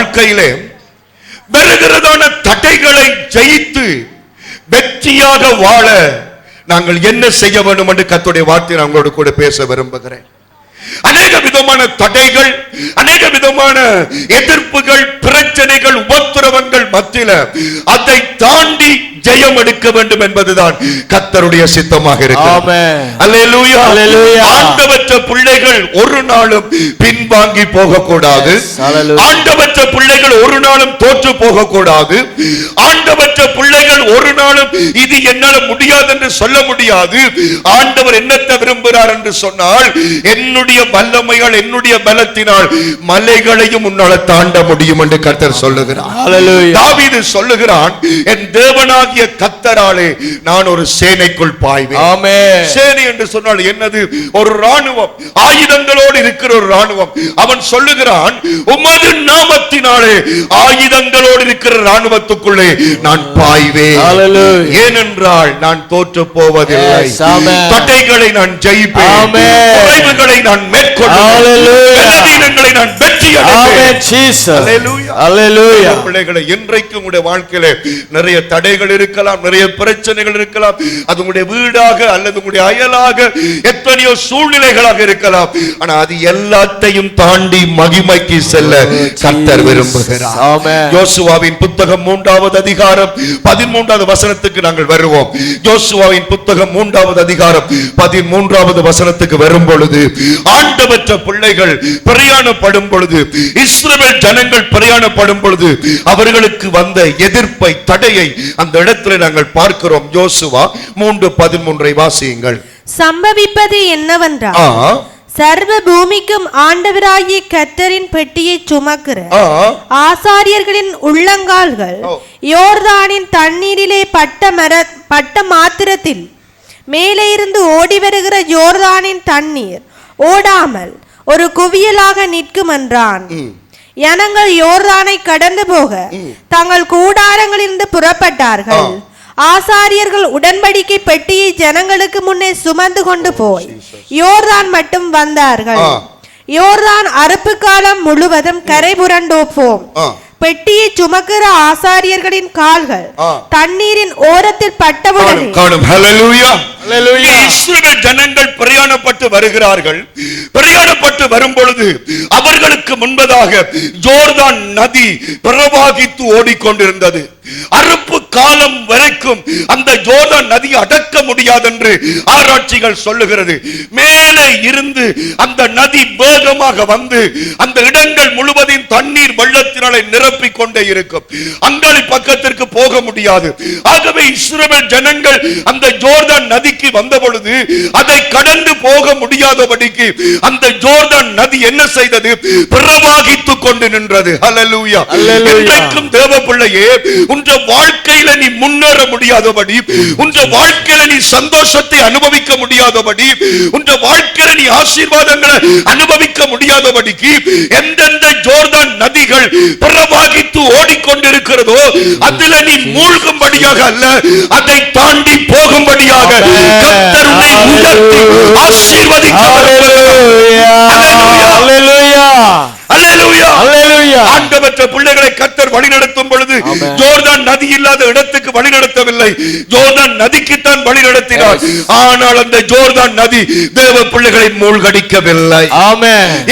வாழ்க்கையிலே வருகிறதான தடைகளை ஜெயித்து வெற்றியாக வாழ நாங்கள் என்ன செய்ய வேண்டும் என்று கர்த்தருடைய வார்த்தை அவங்களோடு கூட பேச விரும்புகிறேன். அநேக விதமான தடைகள், அநேக விதமான எதிர்ப்புகள், பிரச்சனைகள், உபத்திரவங்கள் மத்தியில அதை தாண்டி ஜெயம் எடுக்க வேண்டும் என்பதுதான் கர்த்தருடைய சித்தமாக இருக்கிறது. அல்லேலூயா. ஆண்டவற்ற பிள்ளைகள் ஒரு நாளும் பின்வாங்கி போகக்கூடாது. ஆண்டவற்ற பிள்ளைகள் ஒரு நாளும் தோற்று போகக்கூடாது. ஆண்டவற்ற பிள்ளைகள் ஒரு நாளும் இது என்னால முடியாது என்று சொல்ல முடியாது. ஆண்டவர் என்னத்தை விரும்புகிறார் என்று சொன்னால், என்னுடைய வல்லமையால், என்னுடைய பலத்தினால் மலைகளையும் உன்னால தாண்ட முடியும் என்று கர்த்தர் சொல்லுகிறார். தாவீது சொல்லுகிறான், என் தேவனாகிய கர்த்தராலே நான் ஒரு சேனைக்குள் பாய்வேன். ஆமென். சேனை என்று சொன்னால் என்னது? ஒரு ராணுவம், ஆயுதங்களோடு இருக்கிற ஒரு ராணுவம். அவன் சொல்லுகிறான், உமது நாமத்தினாலே ஆயுதங்களோடு இருக்கிற ராணுவத்துக்குள்ளே நான் பாய்வேன். ஏனென்றால் நான் தோற்று போவதில்லை. தடைகளை நான் ஜெயிப்பேன். குறைவுகளை நான் மேற்கொள்வேன். பலவீனங்களை நான் வெற்றி அடைவேன். பிள்ளைகளை, இன்றைக்கு உங்களுடைய வாழ்க்கையில நிறைய தடைகள் இருக்கலாம், நிறைய பிரச்சனைகள் இருக்கலாம். அது உங்களுடைய வீடாக அல்லது உங்களுடைய அயலாக, எத்தனையோ சூழ்நிலைகளாக இருக்கலாம். ஆனா அது எல்லாத்தையும் தாண்டி மகிமைக்கு செல்ல கர்த்தர் விரும்புகிறார். யோசுவாவின் புத்தகம் 3வது அதிகாரம் 13வது வசனத்துக்கு நாங்கள் வருவோம். யோசுவாவின் புத்தகம் 3வது அதிகாரம் 13வது வசனத்துக்கு வரும் பொழுது, ஆண்டவற்ற பிள்ளைகள் பிரயாணப்படும் பொழுது, இஸ்ரவேல் ஜனங்கள் பிரயாணப்படும் பொழுது அவர்களுக்கு வந்த எதிர்ப்பை, தடையை அந்த இடத்துல நாங்கள் பார்க்கிறோம். யோசுவா 3:13 வாசியுங்கள். சம்பவிப்பது என்னவென்றால், சர்வ பூமிக்கும் ஆண்டவராகிய கர்த்தரின் பெட்டியை சுமக்கிற ஆசாரியர்களின் உள்ளங்கால்கள் யோர்தானின் தண்ணீரிலே பட்ட மாத்திரத்தில் மேலே இருந்து ஓடி வருகிற யோர்தானின் தண்ணீர் ஓடாமல் ஒரு குவியலாக நிற்கும் என்றான். ஜனங்கள் யோர்தானை கடந்து போக தங்கள் கூடாரங்களிலிருந்து புறப்பட்டார்கள். ஆசாரியர்கள் உடன்படிக்கை பெட்டியை ஜனங்களுக்கு முன்னே சுமந்து கொண்டு போய் யோர்தான் மட்டும் வந்தார்கள். யோர்தான் அறுப்பு காலம் முழுவதும் கரை புரண்டு போம். பெட்டியை சுமக்கிற ஆசாரியர்களின் கால்கள் தண்ணீரின் ஓரத்தில் பட்டவுடன் இஸ்ரவேல் ஜனங்கள் பிரயாணப்பட்டு வருகிறார்கள். பிரயாணப்பட்டு வரும் பொழுது அவர்களுக்கு முன்பதாக யோர்தான் நதி பிரவாகித்து ஓடிக்கொண்டிருந்தது. அறுப்பு காலம் வரைக்கும் அந்த யோர்தான் நதி அடக்க முடியாது என்று ஆராய்ச்சிகள் சொல்லுகிறது. மேலே இருந்து அந்த நதி வேகமாக வந்து அந்த இடங்கள் முழுவதும் தண்ணீர் வெள்ளத்தினாலே நிரப்பிக் கொண்டே இருக்கும். அங்காளி பக்கத்திற்கு போக முடியாது. ஆகவே இஸ்ரவேல் ஜனங்கள் அந்த யோர்தான் நதிக்கு வந்த பொழுது அதை கடந்து போக முடியாதபடிக்கு அந்த யோர்தான் நதி என்ன செய்தது? பிரவாகித்துக் கொண்டு நின்றது. ஹல்லேலூயா. இன்றைக்கும் தேவ பிள்ளையே, உன்ற வாழ்க்கையில நீ முன்னேற முடியாதபடி, உன்ற வாழ்க்கையில நீ சந்தோஷத்தை அனுபவிக்க முடியாதபடி, உன்ற வாழ்க்கையில நீ ஆசீர்வாதங்களை அனுபவிக்க முடியாதபடிக்கு எந்தெந்த யோர்தான் நதிகள் பிரவாகித்து ஓடிக்கொண்டிருக்கிறதோ அதில நீ மூழ்கும்படியாக அல்ல, அதை தாண்டி போகும்படியாக கர்த்தர் உன்னை உயர்த்தி ஆசீர்வதிக்க ஆண்டவற்ற பிள்ளைகளை கர்த்தர் வழி நடத்தும் பொழுது யோர்தான் நதி இல்லாத இடத்துக்கு வழி நடத்தவில்லை, யோர்தான் நதிக்குத்தான் வழி நடத்தினார். ஆனால் அந்த யோர்தான் நதி தேவ பிள்ளைகளை மூழ்கடிக்கவில்லை.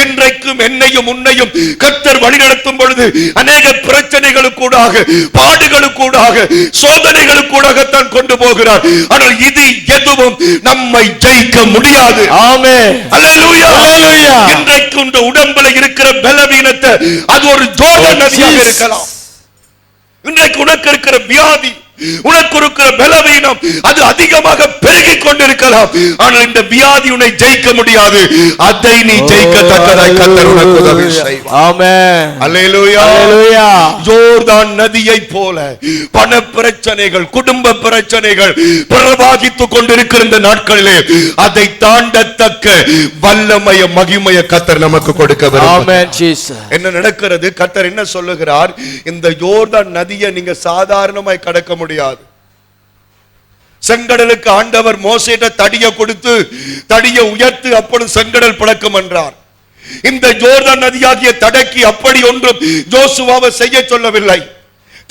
இன்றைக்கும் என்னையும் உன்னையும் கர்த்தர் வழி நடத்தும் பொழுது அநேக பிரச்சனைகளுக்கூடாக, பாடுகளுக்கூடாக, சோதனைகளுக்கூடாகத்தான் கொண்டு போகிறார். ஆனால் இது எதுவும் நம்மை ஜெயிக்க முடியாது. இன்றைக்கு இந்த உடம்புல இருக்கிற பலவீனத்தை அது ஒரு யோர்தான் நதியாக இருக்கலாம். இன்றைக்கு உனக்கு இருக்கிற வியாதி, உனக்கு இருக்கிற பலவீனம் அது அதிகமாக பெருகிக் கொண்டிருக்கலாம். ஆனால் இந்த வியாதி உன்னை ஜெயிக்க முடியாது. அதை நீ ஜெயிக்கத்தக்கதாய் கர்த்தர் உனக்கு உதவி செய்வார். ஆமென். அல்லேலூயா. அல்லேலூயா. யோர்தான் நதியை போல பண பிரச்சனைகள், குடும்ப பிரச்சனைகள் பிரவாகித்துக் கொண்டிருக்கிற இந்த நாட்களிலே அதை தாண்டத்தக்க வல்லமய மகிமைய கர்த்தர் நமக்கு கொடுக்க விரும்புகிறார். என்ன நடக்கிறது? கர்த்தர் என்ன சொல்லுகிறார்? இந்த யோர்தான் நதியை நீங்க சாதாரணமாய் கடக்க முடியாது. செங்கடலுக்கு ஆண்டவர் மோசேட்ட தடியை கொடுத்து, தடியை உயர்த்து, அப்பொழுது செங்கடல் பிளக்கும் என்றார். இந்த யோர்தான் நதியாகிய தடைக்கு அப்படி ஒன்றும் யோசுவாவை செய்ய சொல்லவில்லை.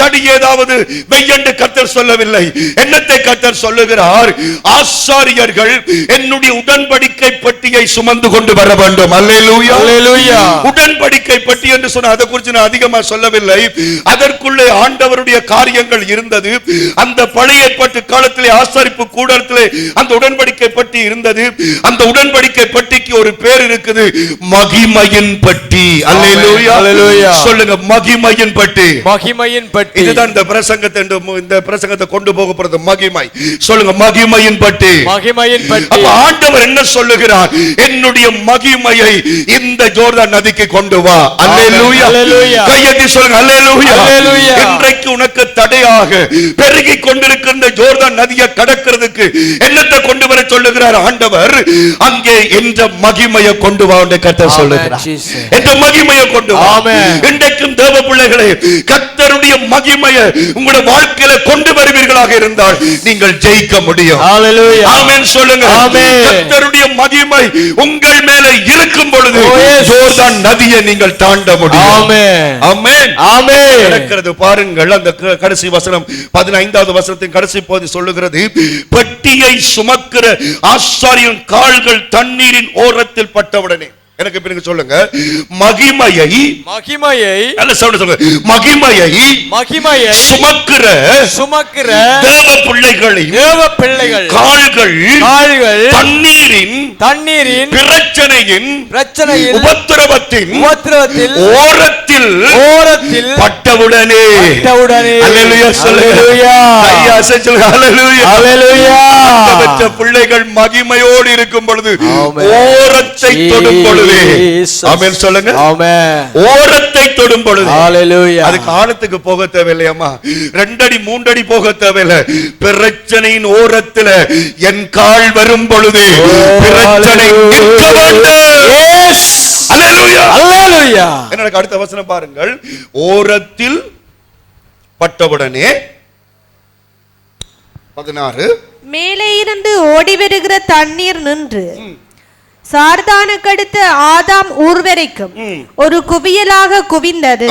தடி ஏதாவது வெய்யென்று கர்த்தர் சொல்லவில்லை. என்னத்தை கர்த்தர் சொல்லுகிறார்? ஆசாரியர்கள் என்னுடைய உடன்படிக்கை பெட்டியை சுமந்து கொண்டு வர வேண்டும். அல்லேலூயா, அல்லேலூயா. உடன்படிக்கை பெட்டி என்று சொன்ன அதை குறித்து நான் அதிகமா சொல்லவில்லை. அதற்குள்ளே ஆண்டவருடைய காரியங்கள் இருந்தது. அந்த பழைய ஏற்பாட்டு காலத்திலே ஆசாரிப்பு கூடாரத்திலே அந்த உடன்படிக்கை பெட்டி இருந்தது. அந்த உடன்படிக்கை பெட்டிக்கு ஒரு பேர் இருக்குது, மகிமையின் பெட்டி. அல்லேலூயா, அல்லேலூயா. சொல்லுங்க, மகிமையின் பெட்டி. மகிமையின் பெட்டி. இதுதான் இந்த பிரசங்கத்தை கொண்டு போக போறது, மகிமை. சொல்லுங்க, மகிமையின் பெட்டி. மகிமையின் பெட்டி. அப்ப ஆண்டவர் என்ன சொல்லுகிறார்? என்னுடைய மகிமையை இந்த யோர்தான் நதிக்கு கொண்டு வா. அல்லேலூயா, அல்லேலூயா. கையெட்டி சொல்லுங்க, அல்லேலூயா, அல்லேலூயா. இன்றைக்கு உனக்கு தடையாக பெருகி கொண்டிருக்கின்ற யோர்தான் நதியை கடக்கிறதுக்கு என்னத்தை கொண்டு வர சொல்லுகிறார் ஆண்டவர்? அங்கே என்ற மகிமையை கொண்டு வா என்று கர்த்தர் சொல்லுகிறார். என்ற மகிமையை கொண்டு வா. இன்றைக்கும் தேவ பிள்ளைகளே, கர்த்தருடைய மகிமையை உங்களுடைய வாழ்க்கையில கொண்டு வருவீர்களாக இருந்தால் நீங்கள் ஜெயிக்க முடியும். ஹalleluya, ஆமென் சொல்லுங்க. கர்த்தருடைய மகிமை உங்கள் மேலே இருக்கும் பொழுது யோர்தான் நதியை நீங்கள் தாண்ட முடியும். ஆமென், ஆமென், ஆமென். நடக்கிறது பாருங்கள். அந்த கடைசி வசனம் 15வது வசனத்தின் கடைசி பகுதி சொல்லுகிறது, பெட்டியை சுமக்கிற ஆசாரியன் கால்கள் தண்ணீரின் ஓரத்தில் பட்டவுடனே. எனக்கு பிறகு சொல்லுங்க, மகிமையை நல்ல சவுண்ட் சொல்லுங்க, மகிமையை சுமக்கிற தேவ பிள்ளைகள் கால்கள் தண்ணீரின் பிரச்சனையின் உபத்திரவத்தின் ஓரத்தில் பட்டவுடனே. அல்லேலூயா சொல்லுங்க, ஐயா சொல்லுங்க, அல்லேலூயா. பெற்ற பிள்ளைகள் மகிமையோடு இருக்கும் பொழுது ஓரத்தை தொடும் பொழுது, ஆமென் சொல்லுங்க, ஆமென். ஓரத்தை தொடும் பொழுது, ஹalleluya. அதுக்கு ஆழத்துக்கு போக தேவையில்லையாமா, 2 அடி 3 அடி போக தேவையில்லை. பிரச்சனையின் ஓரத்தில் என் கால் வரும் பொழுது பிரச்சனை நிற்க வேண்டும். எஸ், ஹalleluya, ஹalleluya. என்னோட அடுத்த வசனம் பாருங்கள், ஓரத்தில் பட்டவுடனே 16, மேலே இருந்து ஓடி வருகிற தண்ணீர் நின்று சார்தானுக்கடுத்த ஆதாம் ஊர் வரைக்கும் ஒரு குவியலாக குவிந்தது.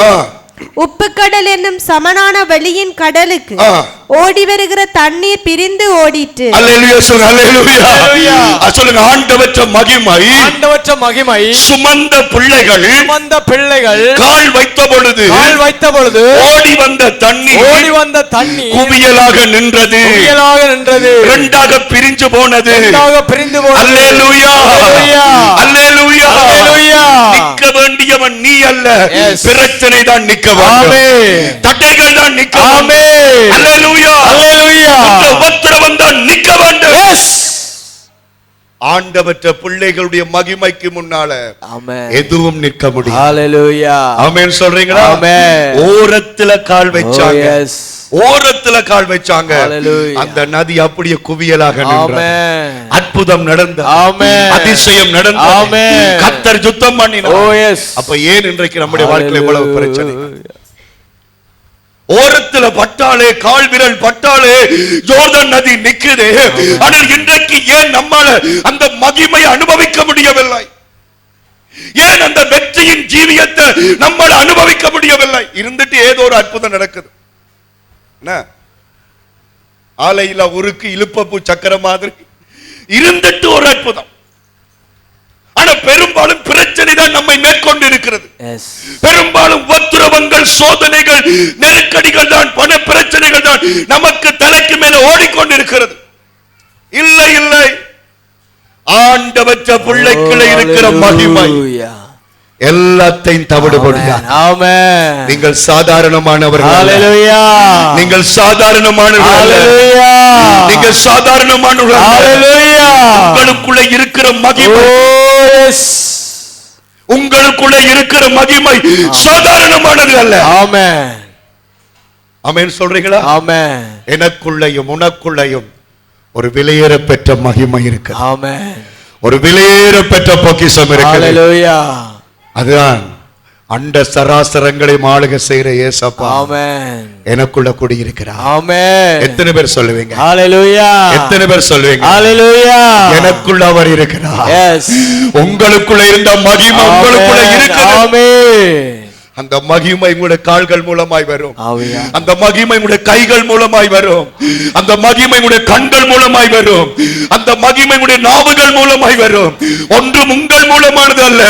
உப்பு கடல் என்னும் சமனான வெளியின் கடலுக்கு ஓடி வருகிற தண்ணீர் பிரிந்து ஓடிட்டு. அல்லேலூயா சொல்லுங்க, அல்லேலூயா. சொல்லுங்க, ஆண்டவற்ற மகிமை சுமந்த பிள்ளைகள் கால் வைத்த பொழுது ஓடி வந்த தண்ணீர் குவியலாக நின்றது, இரண்டாக பிரிஞ்சு போனது. அல்லேலூயா, அல்லேலூயா. நிற்க வேண்டியவன் நீ அல்ல, பிரச்சனை தான் நிற்க வேண்டும், தடைகள் தான் நிற்க வேண்டும். அல்லேலூயா, அல்லேலூயா. உபத்திரவம் தான் நிற்க வேண்டும். ஆண்டவற்ற பிள்ளைகளுடைய மகிமைக்கு முன்னால எதுவும் நிற்க முடியும். ஹalleluya, ஆமென் சொல்றீங்களா? ஆமென். ஓரத்துல கால் வச்சாங்க, ஓரத்துல கால் வச்சாங்க. அந்த நதி அப்படியே குவியலாக நின்றது. அற்புதம் நடந்தது, அதிசயம் நடந்தது. கர்த்தர் யுத்தம் பண்ணினார். அப்ப ஏன் இன்றைக்கு நம்முடைய வாழ்க்கையில இவ்வளவு பிரச்சனை? ஓரத்துல பட்டாலே, கால் விரல் பட்டாலே யோர்தான் நதி நிக்குது. ஆனால் இன்றைக்கு ஏன் நம்மால அந்த மகிமையை அனுபவிக்க முடியவில்லை? ஏன் அந்த வெற்றியின் ஜீவியத்தை நம்மால அனுபவிக்க முடியவில்லை? இருந்துட்டு ஏதோ ஒரு அற்புதம் நடக்குது. ஆலையில உருக்கு இழுப்பப்பூ சக்கர மாதிரி இருந்துட்டு ஒரு அற்புதம். ஆனா பெரும்பாலும் பிரச்சனை தான் நம்மை மேற்கொண்டு இருக்கிறது. பெரும்பாலும் உபத்திரவங்கள், சோதனைகள், நெருக்கடிகள் தான், பண பிரச்சனைகள் தான் நமக்கு தலைக்கு மேல ஓடிக்கொண்டிருக்கிறது. இல்லை இல்லை, ஆண்டவற்ற பிள்ளைக்குள்ள இருக்கிற மகிமை எல்லாத்தையும் தவிடுபடுகிறார். ஆமென். நீங்கள் சாதாரணமானவர்கள், ஹalleluya. நீங்கள் சாதாரணமானவர்கள், ஹalleluya. நீங்கள் சாதாரணமானவர்கள், ஹalleluya. உங்களுக்குள்ள இருக்கிற மகிமை, உங்களுக்குள்ள இருக்கிற மகிமை சாதாரணமானது அல்ல. ஆமென், ஆமென் சொல்றீங்களா? ஆமென். எனக்குள்ளேயும் உனக்குள்ளேயும் ஒரு விலையேற பெற்ற மகிமை இருக்கு. ஆமென். ஒரு விலையேற பெற்ற பொக்கிஷம் இருக்கு. ஹalleluya. அதுதான் அண்ட சராசரங்களை ஆளுகை செய்யற ஏசப்பா ஆமென் எனக்குள்ள குடியிருக்கிறார். ஆமென். எத்தனை பேர் சொல்லுவீங்க? ஹalleluya. எத்தனை பேர் சொல்லுவீங்க? ஹalleluya. எனக்குள்ள அவர் இருக்கிறார். எஸ். உங்களுக்குள்ள இருந்த மகிமை உங்களுக்குள்ள இருக்கிறது. ஆமென். அந்த மகிமை உங்களுடைய கால்கள் மூலமாய் வரும். ஆமென். அந்த மகிமை உங்களுடைய கைகள் மூலமாய் வரும். அந்த மகிமை உங்களுடைய கண்கள் மூலமாய் வரும். அந்த மகிமை உங்களுடைய நாவுகள் மூலமாய் வரும். ஒன்றும் உங்கள் மூலமானது அல்ல,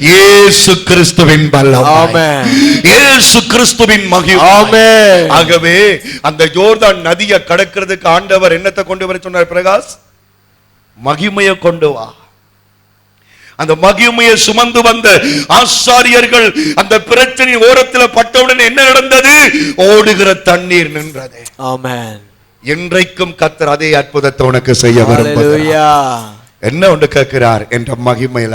இயேசு கிறிஸ்துவின் பலம். ஆமென். இயேசு கிறிஸ்துவின் மகிமை. ஆமென். ஆகவே அந்த யோர்தான் நதியை கடக்கிறதுக்கு ஆண்டவர் என்னத்தை கொண்டு வர சொன்னார்? பிரகாஷ், மகிமையை கொண்டு வா. அந்த மகிமையை சுமந்து வந்த ஆசாரியர்கள் அந்த பிரச்சனை ஓரத்தில் பட்டவுடன் என்ன நடந்தது? ஓடுகிற தண்ணீர் நின்றது. ஆமென். இன்றைக்கும் கர்த்தர் அதே அற்புதத்தை உனக்கு செய்ய விரும்புகிறார். ஹalleluya. என்ன ஒன்று கேட்கிறார்? என்ற மகிமையில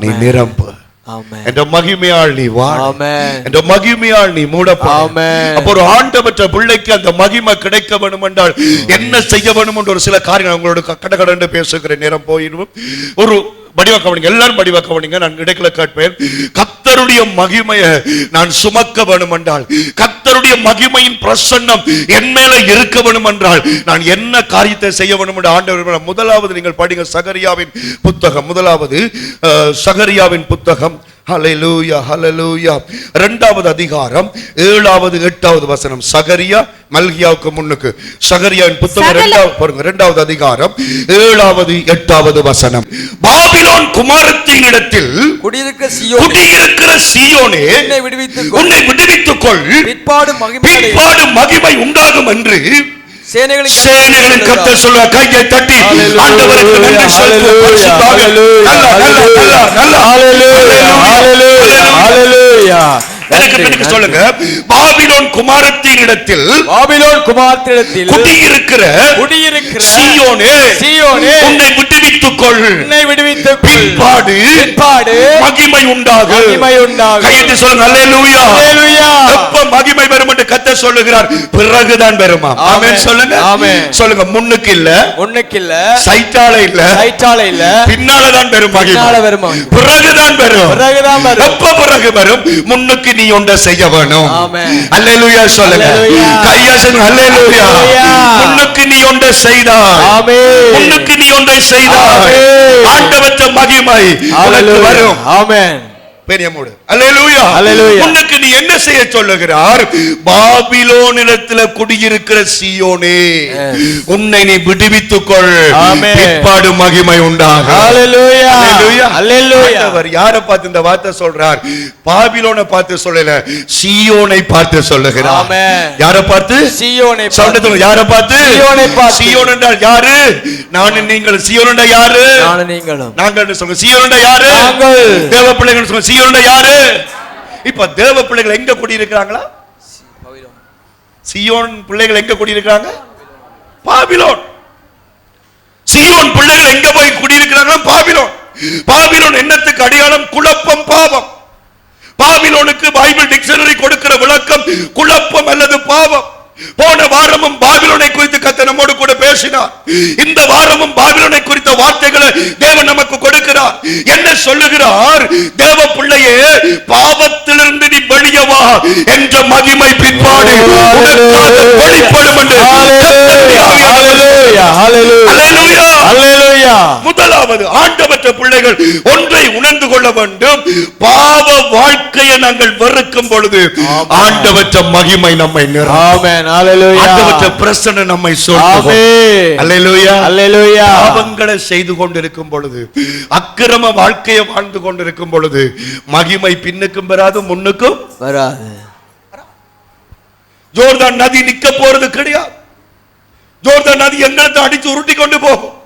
நீ நிரம்பு. ஆமென். என்ற மகிமையால் நீ வா. ஆமென். என்ற மகிமையால் நீ மூடப்பா. ஆமென். அப்போ ஒரு ஆண்டவற்ற பிள்ளைக்கு அந்த மகிமை கிடைக்க வேண்டும் என்றால் என்ன செய்ய வேண்டும் என்ற ஒரு சில காரியங்கள் உங்களோட கடகடன்னு பேசுகிற நேரம் போயிடும். ஒரு படிவா கவனிங்க, எல்லாரும் படிவா கவனிங்க. நான் இடைக்கல கேட்பேன். கர்த்தருடைய மகிமையை நான் சுமக்க வேண்டும் என்றால், கர்த்தருடைய மகிமையின் பிரசன்னம் என் மேல இருக்க வேண்டும் என்றால் நான் என்ன காரியத்தை செய்ய வேண்டும் என்று ஆண்டவர். முதலாவது நீங்கள் படிங்க சகரியாவின் புத்தகம், முதலாவது சகரியாவின் புத்தகம். ஹல்லேலூயா, ஹல்லேலூயா. 2வது அதிகாரம் 7வது 8வது வசனம். சகரியா மல்கியாவுக்கு முன்னுக்கு சகரியாவின் புத்தகம் 2வது அதிகாரம் 7வது 8வது வசனம். பாபிலோன் குமாரத்தின் இடத்தில் குடியிருக்கிற சீயோனே, உன்னை விடுவித்துக் கொள், பிற்பாடு மகிமை உண்டாகும் என்று சேனைகளின் கர்த்தர் சொல்ல. கையை தட்டி ஆண்டவருக்கு நன்றி செலுத்துவோம். சொல்லுங்க. பாபிலோன் குமாரத்தின் இடத்தில் குடியிருக்கிற சீயோனே, உன்னை விடுவித்துக் கொள், பிற்பாடு மகிமை உண்டாகும். கையை சொல்லுங்க. அல்லேலூயா. எப்ப மகிமை வரும் என்று கர்த்தர் சொல்லுகிறார்? பிறகுதான் வருமா? ஆமென் சொல்லுங்க. சொல்லுங்க. முன்னுக்கு இல்ல, சைட்டால இல்ல, பின்னாலதான் வரும் மகிமை. பிறகுதான் வரும். எப்ப பிறகு வரும்? முன்னுக்கு நீ ஒன்றை செய்ய வேணும். அல்லேலூயா சொல்லுங்க. கையை சொல்லுங்க. அல்லேலூயா. முன்னுக்கு நீ ஒன்றை செய்தாய், முன்னுக்கு நீ ஒன்றை செய்தாய், ஆண்டவற்ற மகிமை உனக்கு வரும். ஆமென். பெரியமோடு அல்லேலூயா. உனக்கு நீ என்ன செய்ய சொல்லுகிறார்? பாபிலோனிடத்தில் குடியிருக்கிற சீயோனே, உன்னை நீ விடுவித்துக் கொள், பிற்பாடு மகிமை உண்டாகும். அல்லேலூயா, அல்லேலூயா. அவர் யாரை பார்த்து இந்த வார்த்தை சொல்றார்? பாபிலோனை பார்த்து சொல்லல, சீயோனை பார்த்து சொல்லுகிறார். ஆமென். யாரை பார்த்து? சீயோனை பார்த்து. யாரை பார்த்து? சீயோனை பார்த்து. சீயோன் என்றால் யாரு? நான் நீங்கள். சீயோன் என்றால் யாரு? நான் நீங்களும். நாங்கள் சொல்லுங்க. சீயோன் என்றால் யாரு? நாங்கள். தேவ பிள்ளைகள் சொல்லுங்க. சீயோன் யாரு? இப்ப தேவ பிள்ளைகள் எங்க குடியிருக்கிறாங்களா? சீயோன் பிள்ளைகள் எங்க குடியிருக்கிறாங்க? பாபிலோன். சீயோன் பிள்ளைகள் எங்க போய் குடியிருக்கிறாங்க? பாபிலோன். பாபிலோன் என்னத்துக்கு அடையாளம்? குழப்பம், பாவம். பாபிலோனுக்கு பைபிள் டிக்ஷனரி கொடுக்கிற விளக்கம் குழப்பம் அல்லது பாவம். போன வாரமும் பாபிலோனை குறித்து கர்த்தர் நம்மோடு கூட பேசினார். இந்த வாரமும் பாபிலோனை குறித்த வார்த்தைகளை தேவன் நமக்கு கொடுக்கிறார். என்ன சொல்லுகிறார்? தேவ பிள்ளையே, பாவத்திலிருந்து நீ வெளியே வா என்ற மகிமை பிற்பாடு உனக்காக வெளிப்படும் என்று. முதலாவது ஆண்டவற்ற பிள்ளைகள் ஒன்றை உணர்ந்து கொள்ள வேண்டும். பாவ வாழ்க்கையை நாங்கள் வெறுக்கும் பொழுது ஆண்டவற்ற மகிமை நம்மை நிரப்பும். ஆண்டவற்ற பிரசன்னம் நம்மை சூழ்ந்து. அல்லேலூயா, அல்லேலூயா. பாவங்களை செய்து கொண்டிருக்கும் பொழுது, அக்கிரம வாழ்க்கையை வாழ்ந்து கொண்டிருக்கும் பொழுது மகிமை பின்னுக்கும் வராது, முன்னுக்கும் வராது. ஜோர்தான் நதி நிக்க போறது கிடையாது. ஜோர்தான் நதி எங்களை அடிச்சு உருட்டி கொண்டு போகும்.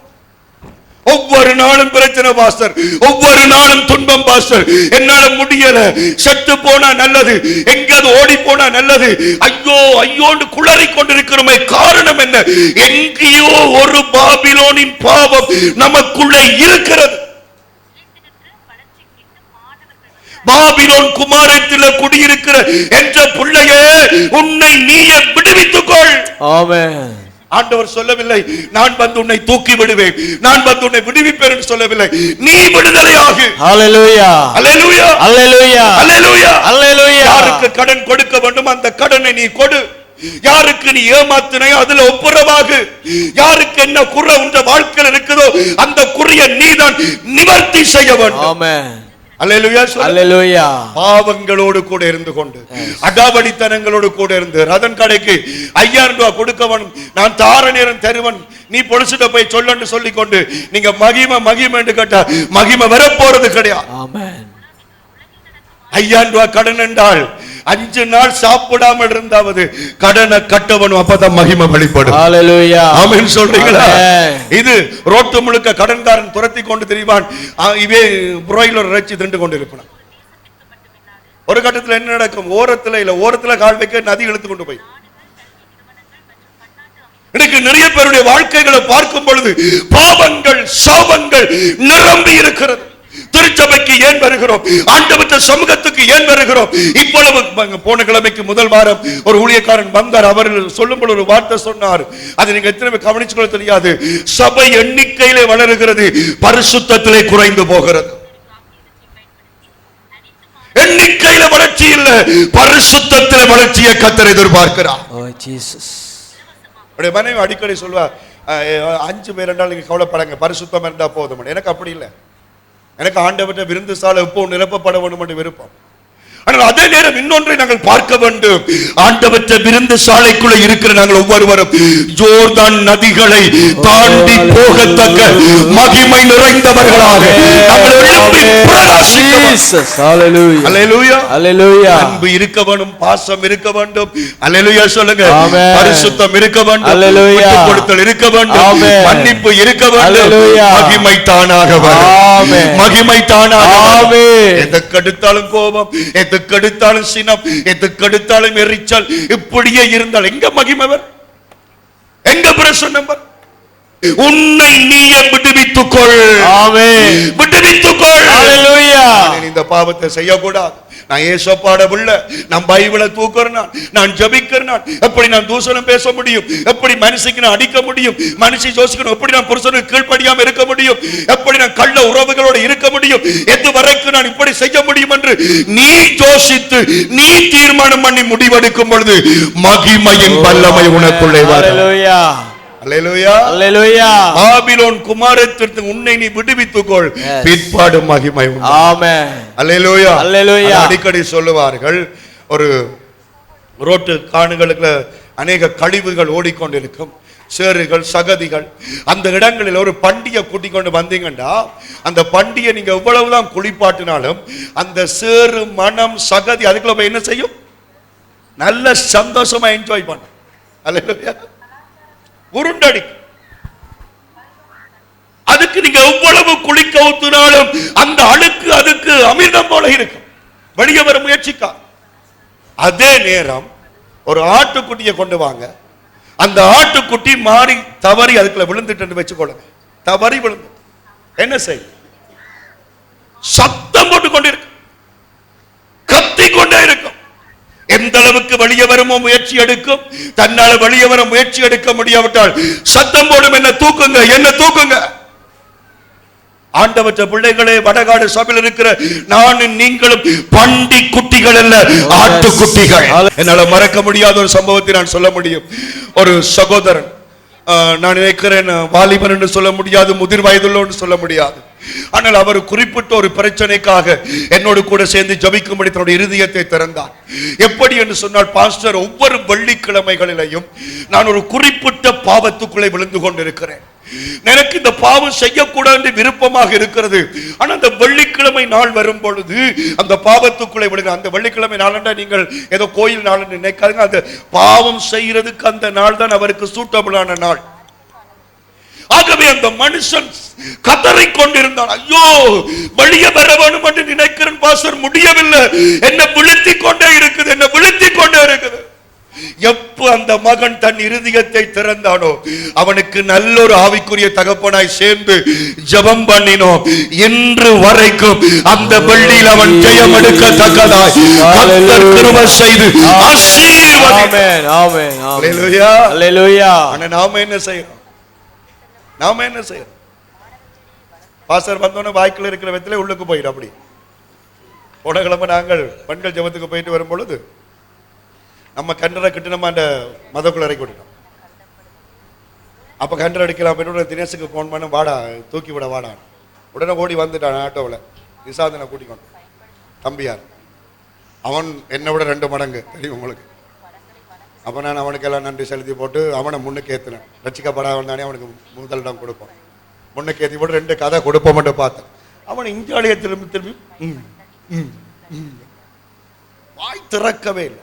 ஒவ்வொரு நாளும் பிரச்சனை பாஸ்டர், ஒவ்வொரு நாளும் துன்பம் பாஸ்டர், என்னால முடியல, செத்து போனா நல்லது, எங்கேயாவது ஓடி போனா நல்லது, ஐயோ ஐயோன்னு குளறி கொண்டிருக்கிறோமே. காரணம் என்ன? எங்கேயோ ஒரு பாபிலோனின் பாவம் நமக்குள்ளே இருக்கிறது. பாபிலோன் குமாரத்தில் குடியிருக்கிற என்ற பிள்ளையே, உன்னை நீயே விடுவித்துக் கொள். ஆமென். ஆண்டவர் சொல்லவில்லை நான் வந்து உன்னை தூக்கி விடுவேன், நான் வந்து உன்னை விடுவிப்பேன் என்று சொல்லவில்லை. நீ விடுதலையாகு. ஹalleluya ஹalleluya ஹalleluya ஹalleluya ஹalleluya. யாருக்கு கடன் கொடுக்க வேண்டும் அந்த கடனை நீ கொடு. யாருக்கு நீ ஏமாத்தினையோ அதுல ஒப்புரவாகு. யாருக்கு என்ன குறை உன்ற வாழ்க்கையில் இருக்குதோ அந்த குறைய நீதான் நிவர்த்தி செய்ய வேண்டும். ஆமென். அல்லேலூயா அல்லேலூயா. பாவங்களோடு கூட இருந்து கொண்டு அடாவடித்தனங்களோடு கூட இருந்து ரதன் கடைக்கு 5000 ரூபாய் கொடுக்கவன் நான் தார நேரம் தருவன் நீ பொலிசிட்ட போய் சொல்லன்னு சொல்லி கொண்டு நீங்க மகிமை என்று கேட்டா மகிமை வரப்போறது கிடையாது. ஆமென். 5000 ரூபாய் கடன் என்றால் 5 நாள் சாப்பிடாமல் இருந்தாவது கடனை கட்டவனும் அப்பதான் மகிமை வெளிப்படும். ஹalleluya. ஆமென் சொல்றீங்களா? இது ரோட்டு முழுக்க கடன்காரன் துரத்தி கொண்டு திரிவான். இவே புரோயிலர் இறைச்சி தின்று கொண்டு இருப்பான். ஒரு கட்டத்தில் என்ன நடக்கும்? ஓரத்துல கால் வைக்க நதி இழுத்து கொண்டு போய் இன்னைக்கு நிறைய பேருடைய வாழ்க்கைகளை பார்க்கும் பொழுது பாவங்கள் சாபங்கள் நிரம்பி இருக்கிறது. திருச்சபைக்கு ஏன் வருகிறோம்? ஆண்டவருடைய சமூகத்துக்கு ஏன் வருகிறோம்? இவ்வளவு போன கிழமைக்கு முதல் வாரம் ஒரு ஊழியக்காரன் வந்தார். அவர் சொல்லும்போது ஒரு வார்த்தை சொன்னார். அது நீங்க எத்தனை பேர் கவனிச்சுக்கொள்ள தெரியாது. சபை எண்ணிக்கையிலே வளருகிறது, பரிசுத்தத்திலே குறைந்து போகிறது. எண்ணிக்கையில வளர்ச்சி இல்ல, பரிசுத்தத்திலே வளர்ச்சியை கர்த்தர் எதிர்பார்க்கிறார். ஓ ஜீசஸ். அவருடைய மனைவி அடிக்கடி சொல்வா 5 பேர் என்றால் நீங்க கவலைப்படாங்க, பரிசுத்தம் இருந்தா போதும். எனக்கு அப்படி இல்லை. எனக்கு ஆண்டவற்றை விருந்து சாலை எப்போ நிரப்பப்பட வேண்டும் என்று விருப்பம். ஆனால் அதே நேரம் இன்னொன்றை நாங்கள் பார்க்க வேண்டும். ஆண்டவற்ற விருந்து சாலைக்குள்ள இருக்கிற நாங்கள் ஒவ்வொருவரும் ஜோர்தான் நதிகளை தாண்டி போகத்தக்க மகிமை நிறைந்தவர்களாக அன்பு இருக்க வேண்டும், பாசம் இருக்க வேண்டும். அல்லேலூயா சொல்லுங்க. பரிசுத்தம் இருக்க வேண்டும், விட்டுக் கொடுத்தல் இருக்க வேண்டும், மன்னிப்பு இருக்க வேண்டும். மகிமை தானாக வரும், மகிமை தானாக. எதற்கெடுத்தாலும் கோபம், எதுக்கெடுத்தாலும் சினம், எதுக்கெடுத்தாலும் எரிச்சல், இப்படியே இருந்தால் எங்க மகிமை வரும்? எங்க பிரசன்னம் வரும்? உன்னை நீயே விடுவித்துக்கொள். ஆமென். விடுவித்துக்கொள். ஹalleluya. இந்த பாவத்தை செய்யக்கூடாது. நான் ஏசப்பாட உள்ள நான் பைபிளை தூக்குறேன், நான் ஜெபிக்கிறேன். எப்படி நான் தூஷணம் பேச முடியும்? எப்படி மனுஷிக்கு நான் அடிக்க முடியும்? மனுஷி யோசிக்கணும் எப்படி நான் புருஷனுக்கு கீழ்ப்படியாம இருக்க முடியும்? எப்படி நான் கள்ள உறவுகளோடு இருக்க முடியும்? எது வரைக்கும் நான் இப்படி செய்ய முடியும் என்று நீ யோசித்து நீ தீர்மானம் பண்ணி முடிவெடுக்கும் பொழுது மகிமையின் வல்லமை உனக்குள்ளே வரும். ஹalleluya. அல்லேலூயா அல்லேலூயா. பாபிலோன் குமாரத்திற்கு உன்னை நீ விடுவித்துக்கொள், பிற்பாடு மகிமை உண்டு. ஆமென். அல்லேலூயா அல்லேலூயா. அடிக்கடி சொல்லுவார்கள், ஒரு ரோட்டு காணுகளுக்கு அநேக கழிவுகள் ஓடிக்கொண்டிருக்கும், சேறுகள் சகதிகள். அந்த இடங்களில் ஒரு பண்டிகை கூட்டிக் கொண்டு வந்தீங்கன்னா அந்த பண்டிகை நீங்க எவ்வளவுதான் குளிப்பாட்டினாலும் அந்த சேறு மனம் சகதி அதுக்குள்ள போய் என்ன செய்யும்? நல்ல சந்தோஷமா என்ஜாய் பண்ண. அல்லேலூயா. உருண்டடி. அதுக்கு நீங்க எவ்வளவு குளிக்க ஊத்தினாலும் அந்த அழுக்கு அதுக்கு அமிர்தம் போல இருக்கும், வெளியே வர முயற்சிக்கா. அதே நேரம் ஒரு ஆட்டுக்குட்டியை கொண்டு வாங்க, அந்த ஆட்டுக்குட்டி மாறி தவறி அதுக்குள்ள விழுந்துட்டு வச்சுக்கொள்ளுங்க. தவறி விழுந்து என்ன செய்யும்? சத்தம் போட்டு கொண்டிருக்கும், கத்தி கொண்டே இருக்கும். எந்த அளவுக்கு வெளியே வருமோ முயற்சி எடுக்கும். தன்னால வெளியே வர முயற்சி எடுக்க முடியாவிட்டால் சத்தம் போடும், என்ன தூக்குங்க, என்ன தூக்குங்க. ஆண்டவற்ற பிள்ளைகளே, வடகாடு சபையில் இருக்கிற நானும் நீங்களும் பண்டி குட்டிகள் அல்ல, ஆட்டுக்குட்டிகள். என்னால மறக்க முடியாத ஒரு சம்பவத்தை நான் சொல்ல முடியும். ஒரு சகோதரன், நான் நினைக்கிறேன் வாலிபன் என்று சொல்ல முடியாது, முதிர் வயதுள்ள சொல்ல முடியாது. ஆனால் அவர் குறிப்பிட்ட ஒரு பிரச்சனைக்காக என்னோடு கூட சேர்ந்து ஜபிக்கும்படி தன்னுடைய இருதயத்தை திறந்தார். எப்படி என்று சொன்னால், பாஸ்டர், ஒவ்வொரு வெள்ளிக்கிழமைகளிலையும் நான் ஒரு குறிப்பிட்ட பாவத்துக்குள்ளே விழுந்து கொண்டிருக்கிறேன். எனக்கு இந்த பாவம் செய்யக்கூடாது விருப்பமாக இருக்கிறது. ஆனா அந்த வெள்ளிக்கிழமை நாள் வரும் பொழுது அந்த பாவத்துக்குள்ளே விழுங்க. அந்த வெள்ளிக்கிழமை நாளண்டா நீங்கள் ஏதோ கோயில் நாள் நினைக்காதுங்க. அந்த பாவம் செய்யறதுக்கு அந்த நாள் தான் அவருக்கு சூட்டபிளான நாள். ஆகவே அந்த மனுஷன் கதறிக் கொண்டிருந்தான். ஐயோ, வெளியே வர வேண்டும் என்று நினைக்கிறேன் பாஸ்டர், முடியவில்லை, என்ன விழுத்திக் கொண்டே இருக்குது, என்ன விழுத்திக் கொண்டே இருக்குது. எப்ப அந்த மகன் தன் இருதயத்தை திறந்தானோ அவனுக்கு நல்லொரு ஆவிக்குரிய தகப்பனாய் சேர்ந்து ஜெபம் பண்ணினோம். இன்று வரைக்கும் அந்த பள்ளியில் அவன் ஜெயம் எடுக்கத்தக்கதாய் கர்த்தர் கிருபை செய்து ஆசீர்வதித்தார். ஆமென். அல்லேலூயா. அல்லேலூயா. ஆனா நாம என்ன செய்யறோம்? பாஸ்டர் வந்தோடனே வாய்க்குள்ள இருக்கிற வெத்திலே உள்ளுக்கு போயிடும். அப்படி போன கிழமை நாங்கள் பெண்கள் ஜெபத்துக்கு போயிட்டு வரும் பொழுது நம்ம கண்டரை கிட்ட நம்ம அந்த மதக்குள்ள இறக்கி விட்டுட்டோம். அப்ப கண்டரை அடிக்கலாம் போயிட்டு தினேசுக்கு போன் பண்ண, வாடா தூக்கி விட வாடா. உடனே ஓடி வந்துட்டான் ஆட்டோவில். நிசாதனை கூட்டிக்கொண்டு தம்பியார், அவன் என்னை விட 2 மடங்கு தெரியும் உங்களுக்கு. அப்போ நான் அவனுக்கெல்லாம் நன்றி செலுத்தி போட்டு அவனை முன்னுக்கு ஏற்றினேன். ரட்சிக்கப்படாதவன் தானே அவனுக்கு முதலிடம் கொடுப்போம். முன்னுக்கு ஏற்றி போட்டு 2 கதை கொடுப்போம்ட்டு பார்த்தேன். அவன் இஞ்சாலியை திரும்பி வாய் திறக்கவே இல்லை.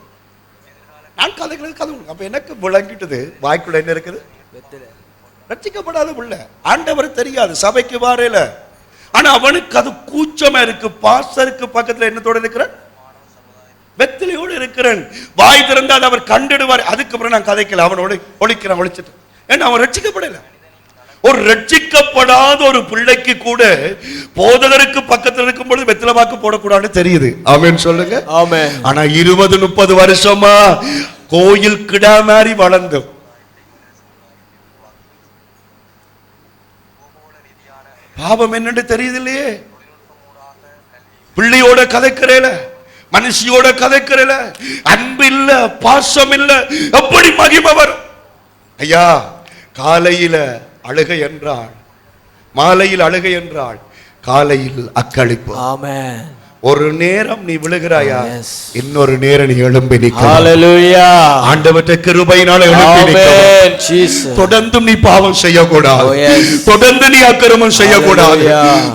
நான் கதைக்கிறது கதை. அப்ப எனக்கு விளங்கிட்டது வாய்க்குள்ள என்ன இருக்குது? ரட்சிக்கப்படாத புள்ள, ஆண்டவர் தெரியாது, சபைக்கு வாரேல. ஆனா அவனுக்கு அது கூச்சமா இருக்கு. பாஸ்டருக்கு பக்கத்துல என்னத்தோட இருக்கிறேன்? வெத்திலையோடு இருக்கிறேன். வாய் திறந்தால் அவர் கண்டிடுவார். அதுக்கப்புறம் நான் கதைக்கல, அவனோட ஒழிக்கிறேன், ஒழிச்சிட்டு. ஏன்னா அவன் ரட்சிக்கப்படல. ஒரு ரட்சிக்கப்படாத ஒரு பிள்ளைக்கு கூட போதகருக்கு பக்கத்தில் இருக்கும் பொழுது வெத்தில வாக்கு போடக்கூடாதுன்னு தெரியுது. ஆமென் சொல்லுங்க. ஆமென். ஆனா 20-30 வருஷமா கோயில் கிடா மாதிரி வளர்ந்தோம். பாவம் என்னன்னு தெரியுது இல்லையே. பிள்ளையோட கதைக்கிறேல, மனுஷியோட கதைக்கிறேல, அன்பு இல்ல, பாசம் இல்ல, எப்படி மகிமை வரும்? ஐயா, காலையில அழுகை என்றாள், மாலையில் அழுகை என்றாள், காலையில் அக்களிப்பு. ஆமென். ஒரு நேரம் நீ விழுகிறாயா, இன்னொரு நேரம் நீ எழும்பி நிற்க. ஹalleluya. ஆண்டவருடைய கிருபையினால எழும்பி நிற்க. ஆமென். ஜீசஸ். தொடர்ந்து நீ பாவம் செய்யக்கூடாது. தொடர்ந்து நீ அக்கிரமம் செய்யக்கூடாது.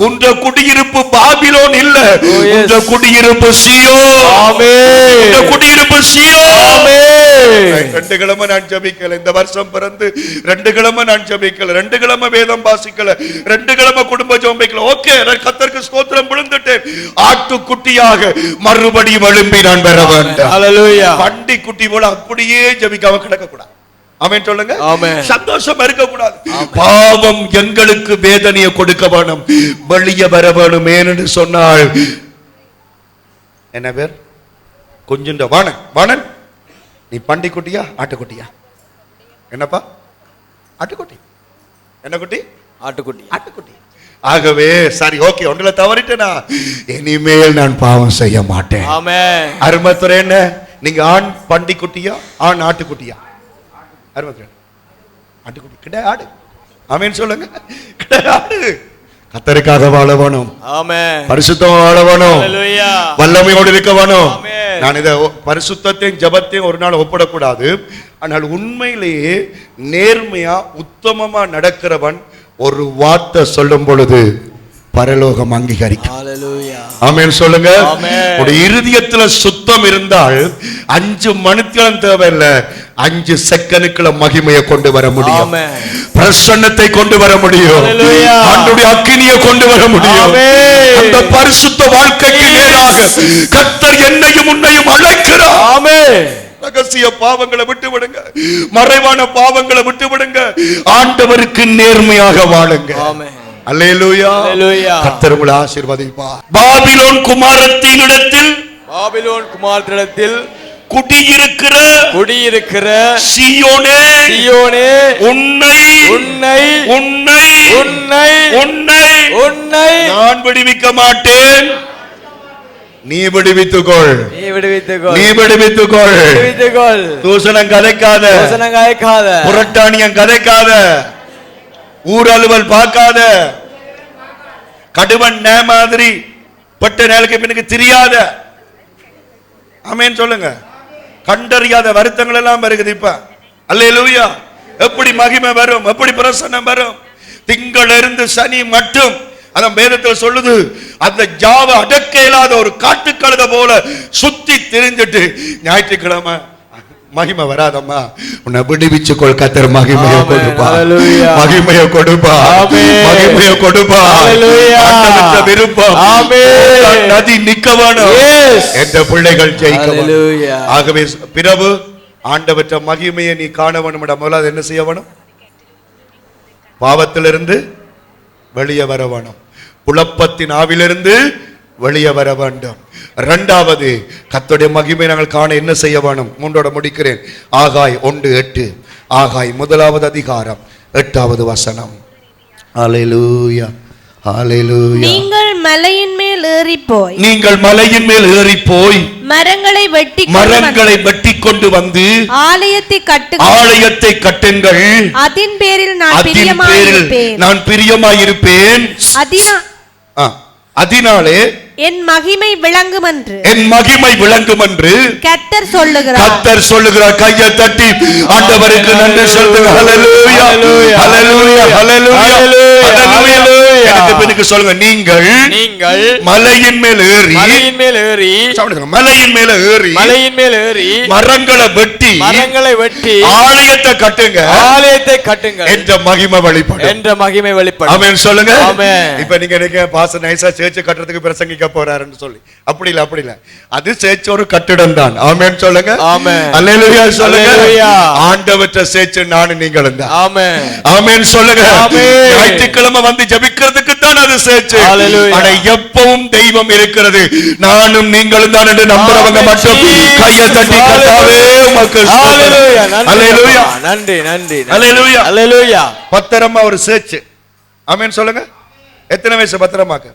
உன்ற குடியிருப்பு பாபிலோன் இல்ல, உன்ற குடியிருப்பு சீயோன். ஆமென். உன்ற குடியிருப்பு சீயோன். ஆமென். 2 கிழமை நான் ஜெபிக்கல. இந்த வருஷம் பிறந்து 2 கிழமை நான் ஜெபிக்கல, 2 கிழமை வேதம் வாசிக்கல, 2 கிழமை குடும்ப ஜெபம் வைக்கல. ஓகே, கர்த்தருக்கு ஸ்தோத்திரம், விழுந்துட்டேன். ஆட்டுக்குட்டியாக மறுபடியும் எழும்பி நான் பெற வேண்டும். ஹalleluya. பண்டி குட்டி போல அப்படியே ஜெபிக்காம கிடக்க கூடாது. ஆமென் சொல்லுங்க. ஆமென். சந்தோஷம் இருக்க கூடாது. பாவம் எங்களுக்கு வேதனையை கொடுக்க வேணும், வெளியே வர வேணும். ஏன்னு சொன்னால் என்ன பேர்? கொஞ்சம் வாணன். வாணன், நீ பண்டி குட்டியா ஆட்டுக்குட்டியா? என்னப்பா? ஆட்டுக்குட்டி. என்ன குட்டி? ஆட்டுக்குட்டி. ஆட்டுக்குட்டி. ஆகவே சரி, ஓகே, ஒன்றுல தவறிட்டேனா, இனிமேல் நான் பாவம் செய்ய மாட்டேன். ஆமென். அருமத்துறை என்ன, நீங்க ஆண் பண்டி குட்டியா ஆண் ஆட்டுக்குட்டியா? அருமத்துறை ஆட்டுக்குட்டி, கிடையாது. ஆமென் சொல்லுங்க. கிடையாது. கர்த்தருக்காக வாழ வேணும். ஆமென். பரிசுத்தமா வாழ வேணும். ஹalleluya. வல்லமையோடு இருக்க வேணும். ஆமென். நான் இதை பரிசுத்தத்தையும் ஜெபத்தையும் ஒரு நாள் ஒப்பிடக்கூடாது. ஆனால் உண்மையிலேயே நேர்மையா உத்தமமா நடக்கிறவன் ஒரு வார்த்தை சொல்லும் பொழுது பரலோகம் அங்கீகரிக்கும். ஹalleluya. ஆமென் சொல்லுங்க. ஆமென். உடைய இருதயத்துல சுத்தம் இருந்தால் 5 மணித்தியாலம் தேவையில்லை, 5 செகண்டுக்குள்ள மகிமையை கொண்டு வர முடியும். ஆமென். பிரசன்னத்தை கொண்டு வர முடியும். ஹalleluya. ஆண்டவருடைய அக்கினியை கொண்டு வர முடியும். ஆமென். அந்த பரிசுத்த வாழ்க்கைக்கு நேராக கர்த்தர் என்னையும் உன்னையும் அழைக்கிறார். ஆமென். ரகசிய பாவங்களை விட்டு விடுங்க, மறைவான பாவங்களை விட்டு விடுங்க, ஆண்டவருக்கு நேர்மையாக வாழுங்க. ஆமென். அல்லேலூயா. அல்லேலூயா. கர்த்தர் உங்களை ஆசீர்வதிப்பார். பாபிலோன் குமாரத்தினிடத்தில், பாபிலோன் குமாரத்தினிடத்தில் குடியிருக்கிற சீயோனே, சீயோனே, உன்னை உன்னை உன்னை உன்னை உன்னை உன்னை நான் விடுவிக்க மாட்டேன். நீ விடுவித்துக்கொள், நீ விடுவித்துக்கொள், நீ விடுவித்துக்கொள். விடுவித்துக்கொள். தூசணம் கதைக்காத, தூசணம் கதைக்காத, புரட்டாணியம் கதைக்காத, ஊரலுவல் பார்க்காத, கடுவன் நே மாதிரி பட்ட நேலுக்கு பின்னுக்கு தெரியாத. ஆமென் சொல்லுங்க. கண்டறியாத வருத்தங்கள் எல்லாம் வருகிறது இப்ப. அல்லேலூயா. எப்படி மகிமை வரும், எப்படி பிரசன்னம் வரும்? திங்கள் இருந்து சனி மட்டும் அந்த வேதத்தில் சொல்லுது, அந்த ஜாவ அடக்க இயலாத ஒரு காட்டுக்கழுத போல சுத்தி திரிஞ்சிட்டு ஞாயிற்றுக்கிழமை மகிமை வராதம்மா, உன்னை விடுவிச்சுக்கொள். கர்த்தர் மகிமையை கொடுப்பா, மகிமையை கொடுப்பா, மகிமையை கொடுப்பா. ஆண்டவருடைய விருப்பம் நதி நிக்க வேணும், என்ற பிள்ளைகள் ஜெயிக்க வேணும். ஆகவே பிரபு ஆண்டவற்ற மகிமையை நீ காண வேணும். முதல்ல என்ன செய்ய வேணும்? பாவத்திலிருந்து வெளியே வர வேணும். குழப்பத்தின் ஆவிலிருந்து வெளியே வர வேண்டும். இரண்டாவது, கர்த்தருடைய மகிமை நாங்கள் காண என்ன செய்ய வேணும்? மூன்றோட முடிக்கிறேன். ஆகாய் 1:8. ஆகாய் 1வது அதிகாரம் 8வது வசனம். ஹல்லேலூயா, ஹல்லேலூயா. நீங்கள் மலையின் மேல் ஏறி போய் மரங்களை வெட்டி கொண்டு வந்து ஆலயத்தை கட்டுங்கள். அதின் பேரில் நான் பிரியமாயிருப்பேன். அதனாலே என் மகிமை விளங்கும் என்று கர்த்தர் சொல்லுகிறார். கையை தட்டி ஆண்டவருக்கு நன்றி சொல்லுங்க. ஹல்லேலூயா, ஹல்லேலூயா, ஹல்லேலூயா. எனக்கு சொல்லுங்க, நீங்கள் மலையின் மேல் ஏறி மரங்களை வெட்டி ஆலயத்தை கட்டுங்க என்ற மகிமை வெளிப்படும். ஆமென் சொல்லுங்க. இப்ப நீங்க பாஸ்டர் நைசா சேர்ச் கட்டுறதுக்கு பிரசங்கிக்க போறாருன்னு சொல்லி அப்படி இல்ல. அது சேர்ச் ஒரு கட்டிடம் தான். ஆமென் சொல்லுங்க. அல்லேலூயா சொல்லுங்க. ஆண்டவற்ற சேர்ச் நானும் நீங்களும் தான். ஆமென் சொல்லுங்க. ஞாயிற்றுக்கிழமை வந்து ஜெபிக்கிறதுக்கு தான் அது சேர்ச். ஆனா எப்பவும் தெய்வம் இருக்கிறது. நானும் நீங்களும் தான் என்று நம்புறவங்க மட்டும் கையை தட்டி கர்த்தாவே உமக்கு ஹல்லேலூயா, ஹல்லேலூயா, நன்றி நன்றி, ஹல்லேலூயா, ஹல்லேலூயா. பத்திரமா ஒரு சேர்ச். ஆமென் சொல்லுங்க. எத்தனை வயசு பத்திரமாக்க?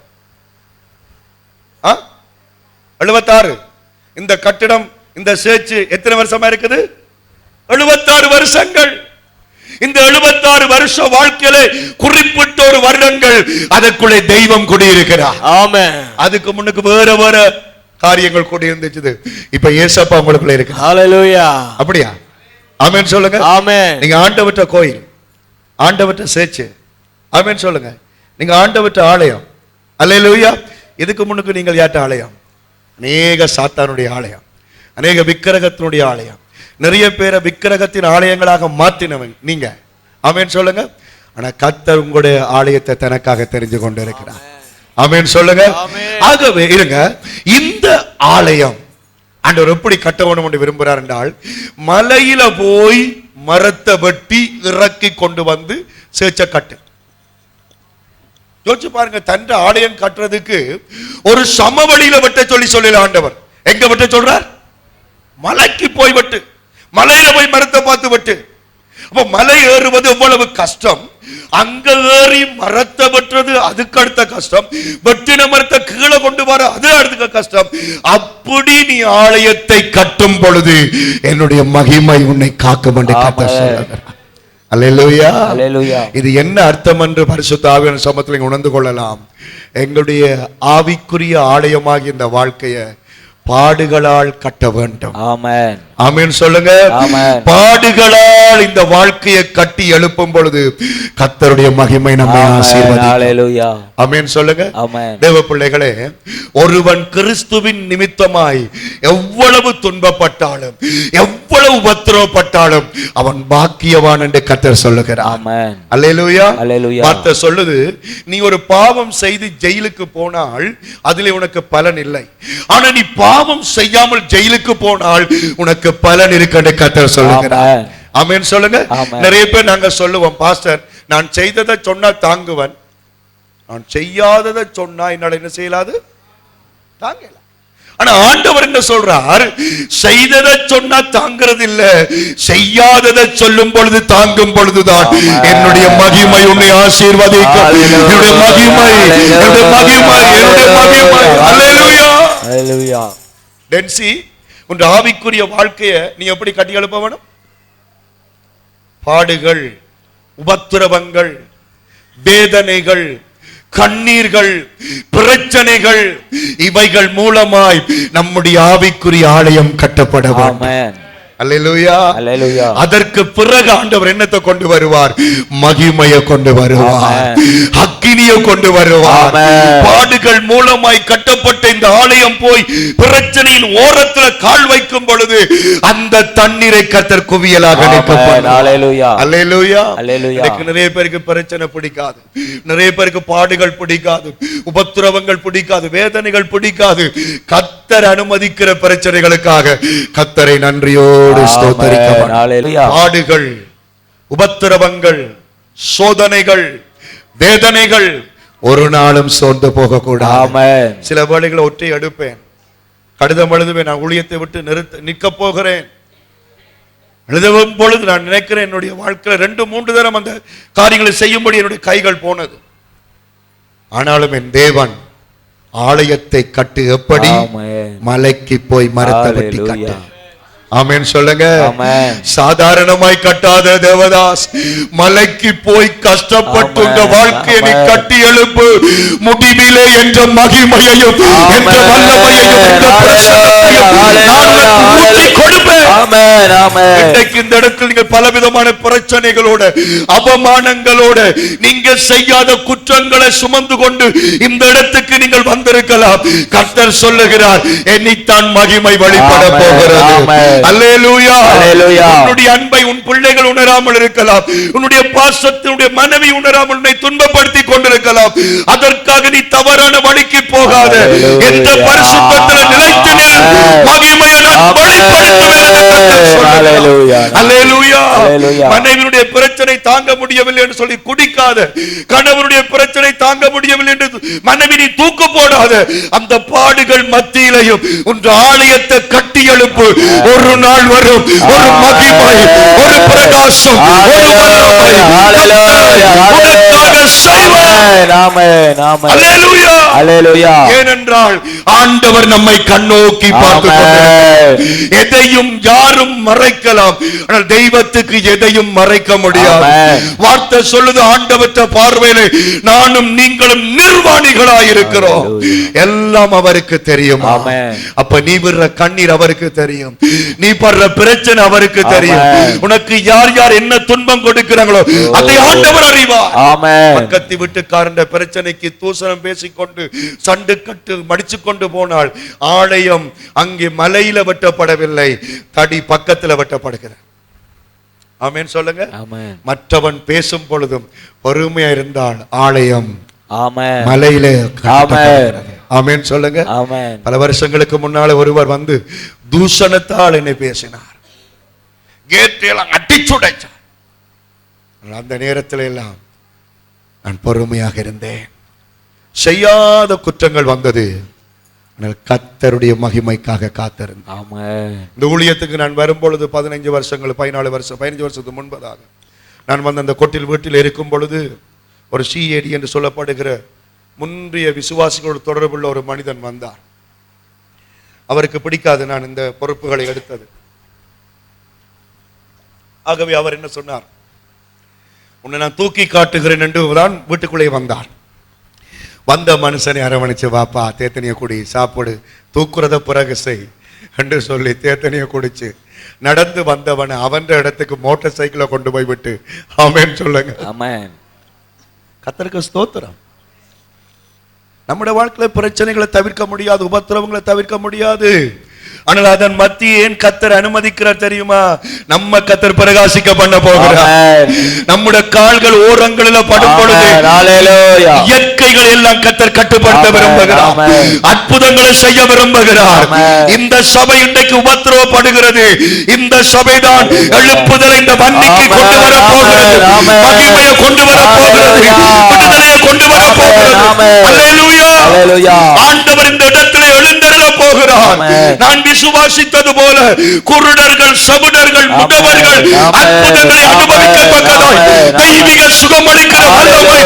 76. இந்த கட்டிடம், இந்த சேர்ச் எத்தனை வருஷமா இருக்குது? 76 வருஷங்கள். இந்த 76 வருஷ வாழ்க்கையில குறிப்பிட்ட ஒரு வருடங்கள் அதற்குள்ளே தெய்வம் குடியிருக்கிறார். ஆமென். அதுக்கு முன்னுக்கு வேற காரியங்கள் கூடி இருந்துச்சு. இப்ப இயேசப்பா உங்களுக்குள்ள இருக்கு. ஹல்லேலூயா. அப்படியா? ஆமென் சொல்லுங்க. ஆமென். நீங்க ஆண்டவற்ற கோயில், ஆண்டவற்ற சேர்ச். ஆமென் சொல்லுங்க. நீங்க ஆண்டவற்ற ஆலயம். அல்லேலூயா. இதுக்கு முன்னுக்கு நீங்கள் யாட்ட ஆலயம்? அநேக சாத்தானுடைய ஆலயம், அநேக விக்கிரகத்தினுடைய ஆலயம், நிறைய பேரை விக்கிரகத்தின் ஆலயங்களாக மாத்தினவன் நீங்க. ஆமென் சொல்லுங்க. ஆனா கர்த்தர் உங்களுடைய ஆலயத்தை தனக்காக தெரிஞ்சு கொண்டு இருக்கிறார். ஆமென் சொல்லுங்க. ஆகவே இருங்க, இந்த ஆலயம் ஆண்டவர் எப்படி கட்ட வேண்டும் என்று விரும்புகிறார் என்றால், மலையில போய் மரத்தை வெட்டி இறக்கி கொண்டு வந்து சேர்ச்ச கட்டு. யோசிச்சு பாருங்க, தன் ஆலயம் கட்டுறதுக்கு ஒரு சமவெளியில வெட்ட சொல்லி ஆண்டவர். எங்க வெட்ட சொல்றார்? மலைக்கு போய் வெட்டு, மலையில போய் மரத்தை பார்த்து வெட்டு. அப்ப மலை ஏறுவது எவ்வளவு கஷ்டம், அங்க ஏறி மரத்தை வெட்டுறது அதுக்கு அடுத்த கஷ்டம், வெட்டின மரத்தை கீழே கொண்டு வர அது அடுத்த கஷ்டம். அப்படி நீ ஆலயத்தை கட்டும் பொழுது என்னுடைய மகிமை உன்னை காக்கும் என்று கர்த்தர் சொல்லுகிறார். அல்லேலூயா, அல்லேலூயா. இது என்ன அர்த்தம் என்று பரிசுத்த ஆவியானவர் சமூகத்தில் உணர்ந்து கொள்ளலாம். எங்களுடைய ஆவிக்குரிய ஆலயமாகிய இந்த வாழ்க்கையை பாடுகளால் கட்ட வேண்டும். ஆமென், ஆமென் சொல்லுங்க. பாடுகளால் இந்த வாழ்க்கையை கட்டி எழுப்பும் பொழுது கர்த்தருடைய மகிமை நம்மை ஆசீர்வதிக்கும். ஹல்லேலூயா, ஆமென் சொல்லுங்க. தேவ பிள்ளைகளே, ஒருவன் கிறிஸ்துவின் நிமித்தமாய் எவ்வளவு துன்பப்பட்டாலும் எவ்வளவு உபத்திரவப்பட்டாலும் அவன் பாக்கியவான் என்று கர்த்தர் சொல்லுகிறார். ஆமென், அல்லேலூயா, அல்லேலூயா. வார்த்தை சொல்லுது, நீ ஒரு பாவம் செய்து ஜெயிலுக்கு போனால் அதிலே உனக்கு பலன் இல்லை. ஆனா நீ பாவம் செய்யாமல் ஜெயிலுக்கு போனால் உனக்கு பலன் இருக்கு கர்த்தர் சொல்லுகிறார். ஆமென் சொல்லுங்க. நிறைய பேர் நாங்க சொல்லுவோம், பாஸ்டர் நான் செய்ததை சொன்னா தாங்குவன், நான் செய்யாததை சொன்னா என்னால என்ன செய்யலாது, தாங்கல. ஆனா ஆண்டவர் என்ன சொல்றார்? செய்ததை சொன்னா தாங்கிறது இல்ல, செய்யாததை சொல்லும் பொழுது தாங்கும் பொழுதுதான் என்னுடைய மகிமை உன்னை ஆசீர்வதிக்கும். என்னுடைய மகிமை, என்னுடைய மகிமை, என்னுடைய மகிமை. அல்லேலூயா, அல்லேலூயா. டென்சி, உன் ஆவிக்குரிய வாழ்க்கையை நீ எப்படி கட்டி எழுப்ப வேணும்? பாடுகள், உபத்திரவங்கள், வேதனைகள், கண்ணீர்கள், பிரச்சனைகள், இவைகள் மூலமாய் நம்முடைய ஆவிக்குரிய ஆலயம் கட்டப்பட வேண்டும். அல்லேலூயா, அல்லேலூயா. அதற்கு பிறகு ஆண்டவர் என்னத்தை கொண்டு வருவார்? மகிமையை கொண்டு வருவார், அக்கினியை கொண்டு வருவார். பாடுகள் மூலமாய் கட்டப்பட்ட இந்த ஆலயம் போய் பிரச்சனையின் ஓரத்தில் கால் வைக்கும் பொழுது அந்த தண்ணீரை கர்த்தர் குவியலாக நிற்கப்படுவார். அல்லேலூயா, அல்லேலூயா, அல்லேலூயா. நிறைய பேருக்கு பிரச்சனை பிடிக்காது, நிறைய பேருக்கு பாடுகள் பிடிக்காது, உபத்திரவங்கள் பிடிக்காது, வேதனைகள் பிடிக்காது. கர்த்தர் அனுமதிக்கிற பிரச்சனைகளுக்காக கர்த்தரை நன்றியோடு நாமத்தோடு ஸ்தோத்தரிக்கப்படும். ஹalleluya. பாடுகள், உபத்திரவங்கள், சோதனைகள், வேதனைகள் ஒரு நாளும் சோர்ந்து போக கூடாது. ஆமென். சில வேளைகளை ஒற்றை எடுப்பேன், கடிதம் எழுதுவேன், நான் ஊழியத்தை விட்டு நிற்க போகிறேன். எழுதும் பொழுது நான் நினைக்கிறேன், என்னுடைய வாழ்க்கையில 2-3 தரம் அந்த காரியங்களை செய்யும்படி என்னுடைய கைகள் போனது. ஆனாலும் என் தேவன் ஆலயத்தை கட்டு எப்படி மலைக்கு போய் மரத்தை வெட்டி கட்ட. ஆமென் சொல்லுங்க. சாதாரணமாய் கட்டாத தேவதாஸ், மலைக்கு போய் கஷ்டப்பட்டு உங்க வாழ்க்கையை நீ கட்டி எழுப்பு. முடிவிலே என்ற மகிமையையும் என்ற வல்லமையையும் என்ற பிரசன்னத்தையும் நான் ஊற்றி கொடுப்பேன். ஆமென் ஆமென். இன்றைக்கு இந்த இடத்தில் நீங்கள் பலவிதமான பிரச்சனைகளோட, அவமானங்களோட, நீங்க செய்யாத குற்றங்களை சுமந்து கொண்டு இந்த இடத்துக்கு நீங்கள் வந்திருக்கலாம். கர்த்தர் சொல்லுகிறார், என்னைத்தான் மகிமை வெளிப்பட போகிறது. அல்லேலூயா. உன்னுடைய அன்பை உன் பிள்ளைகள் உணராமல் இருக்கலாம், உன்னுடைய பாசத்தினுடைய மனைவி உணராமல் உன்னை துன்பப்படுத்தி கொண்டிருக்கலாம். அதற்காக நீ தவறான வழிக்கு போகாத. என்ற பரிசுத்தத்தில் நிலைத்து நில். மகிமையை நான் வெளிப்படுத்துவேன் என்று கர்த்தர் சொல்லுகிறார். அல்லேலூயா. மனைவியுடைய பிரச்சனை தாங்க முடியவில்லை என்று சொல்லி குடிக்காத, கணவனுடைய பிரச்சனை தாங்க முடியவில்லை என்று மனைவி நீ தூக்கு போடாத. அந்த பாடுகள் மத்தியிலையும் உன் ஆலயத்தை கட்டி எழுப்பு. ஒரு நாள் வரும், ஒரு மகிமை, ஒரு பிரகாசம், ஒரு வல்லமை உனக்காக செய்வார். ஆமென் ஆமென். அல்லேலூயா அல்லேலூயா. ஏனென்றால் ஆண்டவர் நம்மை கண்ணோக்கி பார்த்து கொண்டிருக்கிறார். எதையும் யாரும் மறைக்கலாம், ஆனால் தெய்வத்துக்கு எதையும் மறைக்க முடியாது. வார்த்தை சொல்லுது, ஆண்டவற்ற பார்வையிலே நானும் நீங்களும் நிர்வாணிகளாய் இருக்கிறோம். எல்லாம் அவருக்கு தெரியும். அப்ப நீ விடுற கண்ணீர் அவருக்கு தெரியும், நீ படுற பிரச்சனை அவருக்கு தெரியும். உனக்கு யார் யார் என்ன துன்பம் கொடுக்கிறாங்களோ அதை ஆண்டவர் அறிவார். பக்கத்து வீட்டுக்காரன் பிரச்சனைக்கு தூசணம் பேசிக்கொண்டு சண்டு கட்டு மடிச்சு கொண்டு போனால் ஆலயம் அங்கே மலையில வெட்டப்படவில்லை, தடி பக்கத்தில் வெட்டப்படுகிறது. ஆமென் சொல்லுங்க. மற்றவன் பேசும் பொழுதும் பொறுமையா இருந்தால் ஆலயம் மலையில. ஆமென் சொல்லுங்க. பல வருஷங்களுக்கு முன்னால ஒருவர் வந்து தூஷணத்தால் என்னை பேசினார், கேட்டையெல்லாம் அடிச்சுடைச்சார். அந்த நேரத்தில் எல்லாம் நான் பொறுமையாக இருந்தேன். செய்யாத குற்றங்கள் வந்தது, கர்த்தருடைய மகிமைக்காக காத்திருந்தேன். இந்த ஊழியத்துக்கு நான் வரும்பொழுது 15 வருஷங்கள் 15 வருஷத்துக்கு முன்பதாக நான் வந்து அந்த கொட்டில் வீட்டில் இருக்கும் பொழுது ஒரு சிஏடி என்று சொல்லப்படுகிற முன்றைய விசுவாசிகளோடு தொடர்புள்ள ஒரு மனிதன் வந்தார். அவருக்கு பிடிக்காது நான் இந்த பொறுப்புகளை எடுத்தது. ஆகவே அவர் என்ன சொன்னார், உன்னை நான் தூக்கி காட்டுகிறேன் என்று தான் வீட்டுக்குள்ளே வந்தார். வந்த மனுஷனை அரவணைச்சு, வாப்பா தேத்தனிய குடி, சாப்பிடு, தூக்குறத பிறகு செய் என்று சொல்லி தேத்தனிய குடிச்சு நடந்து வந்தவன் அவன் இடத்துக்கு மோட்டார் சைக்கிளை கொண்டு போய் விட்டு. ஆமென் சொல்லுங்க. கர்த்தருக்கு ஸ்தோத்திரம். நம்முடைய வாழ்க்கையில பிரச்சனைகளை தவிர்க்க முடியாது, உபத்திரவங்களை தவிர்க்க முடியாது. ஆனால் அதன் மத்திய ஏன் கர்த்தர் அனுமதிக்கிறார் தெரியுமா? நம்ம கர்த்தர் பிரகாசிக்க பண்ண போகிறார். நம்முடைய கால்கள் ஓரங்களில் படும் பொழுது இயற்கைகள் எல்லாம் கர்த்தர் கட்டுப்படுத்த விரும்புகிறார், அற்புதங்களை செய்ய விரும்புகிறார். இந்த சபை இன்றைக்கு உபத்திரவப்படுகிறது. இந்த சபைதான் எழுப்புதலை இந்த வன்னிக்கு கொண்டு வர போகிறது, மகிமையை கொண்டு வர போகிறது, விடுதலையை கொண்டு வர போகிறது. அல்லேலூயா. ஆண்டவர் இந்த இடத்திலே எழுந்தருள போகிறார். நான் விசுவாசித்தது போல குருடர்கள், சபுடர்கள், முடவர்கள் அற்புதங்களை அனுபவிக்கத்தக்கதாய் தெய்வீக சுகமளிக்கிற வல்லமை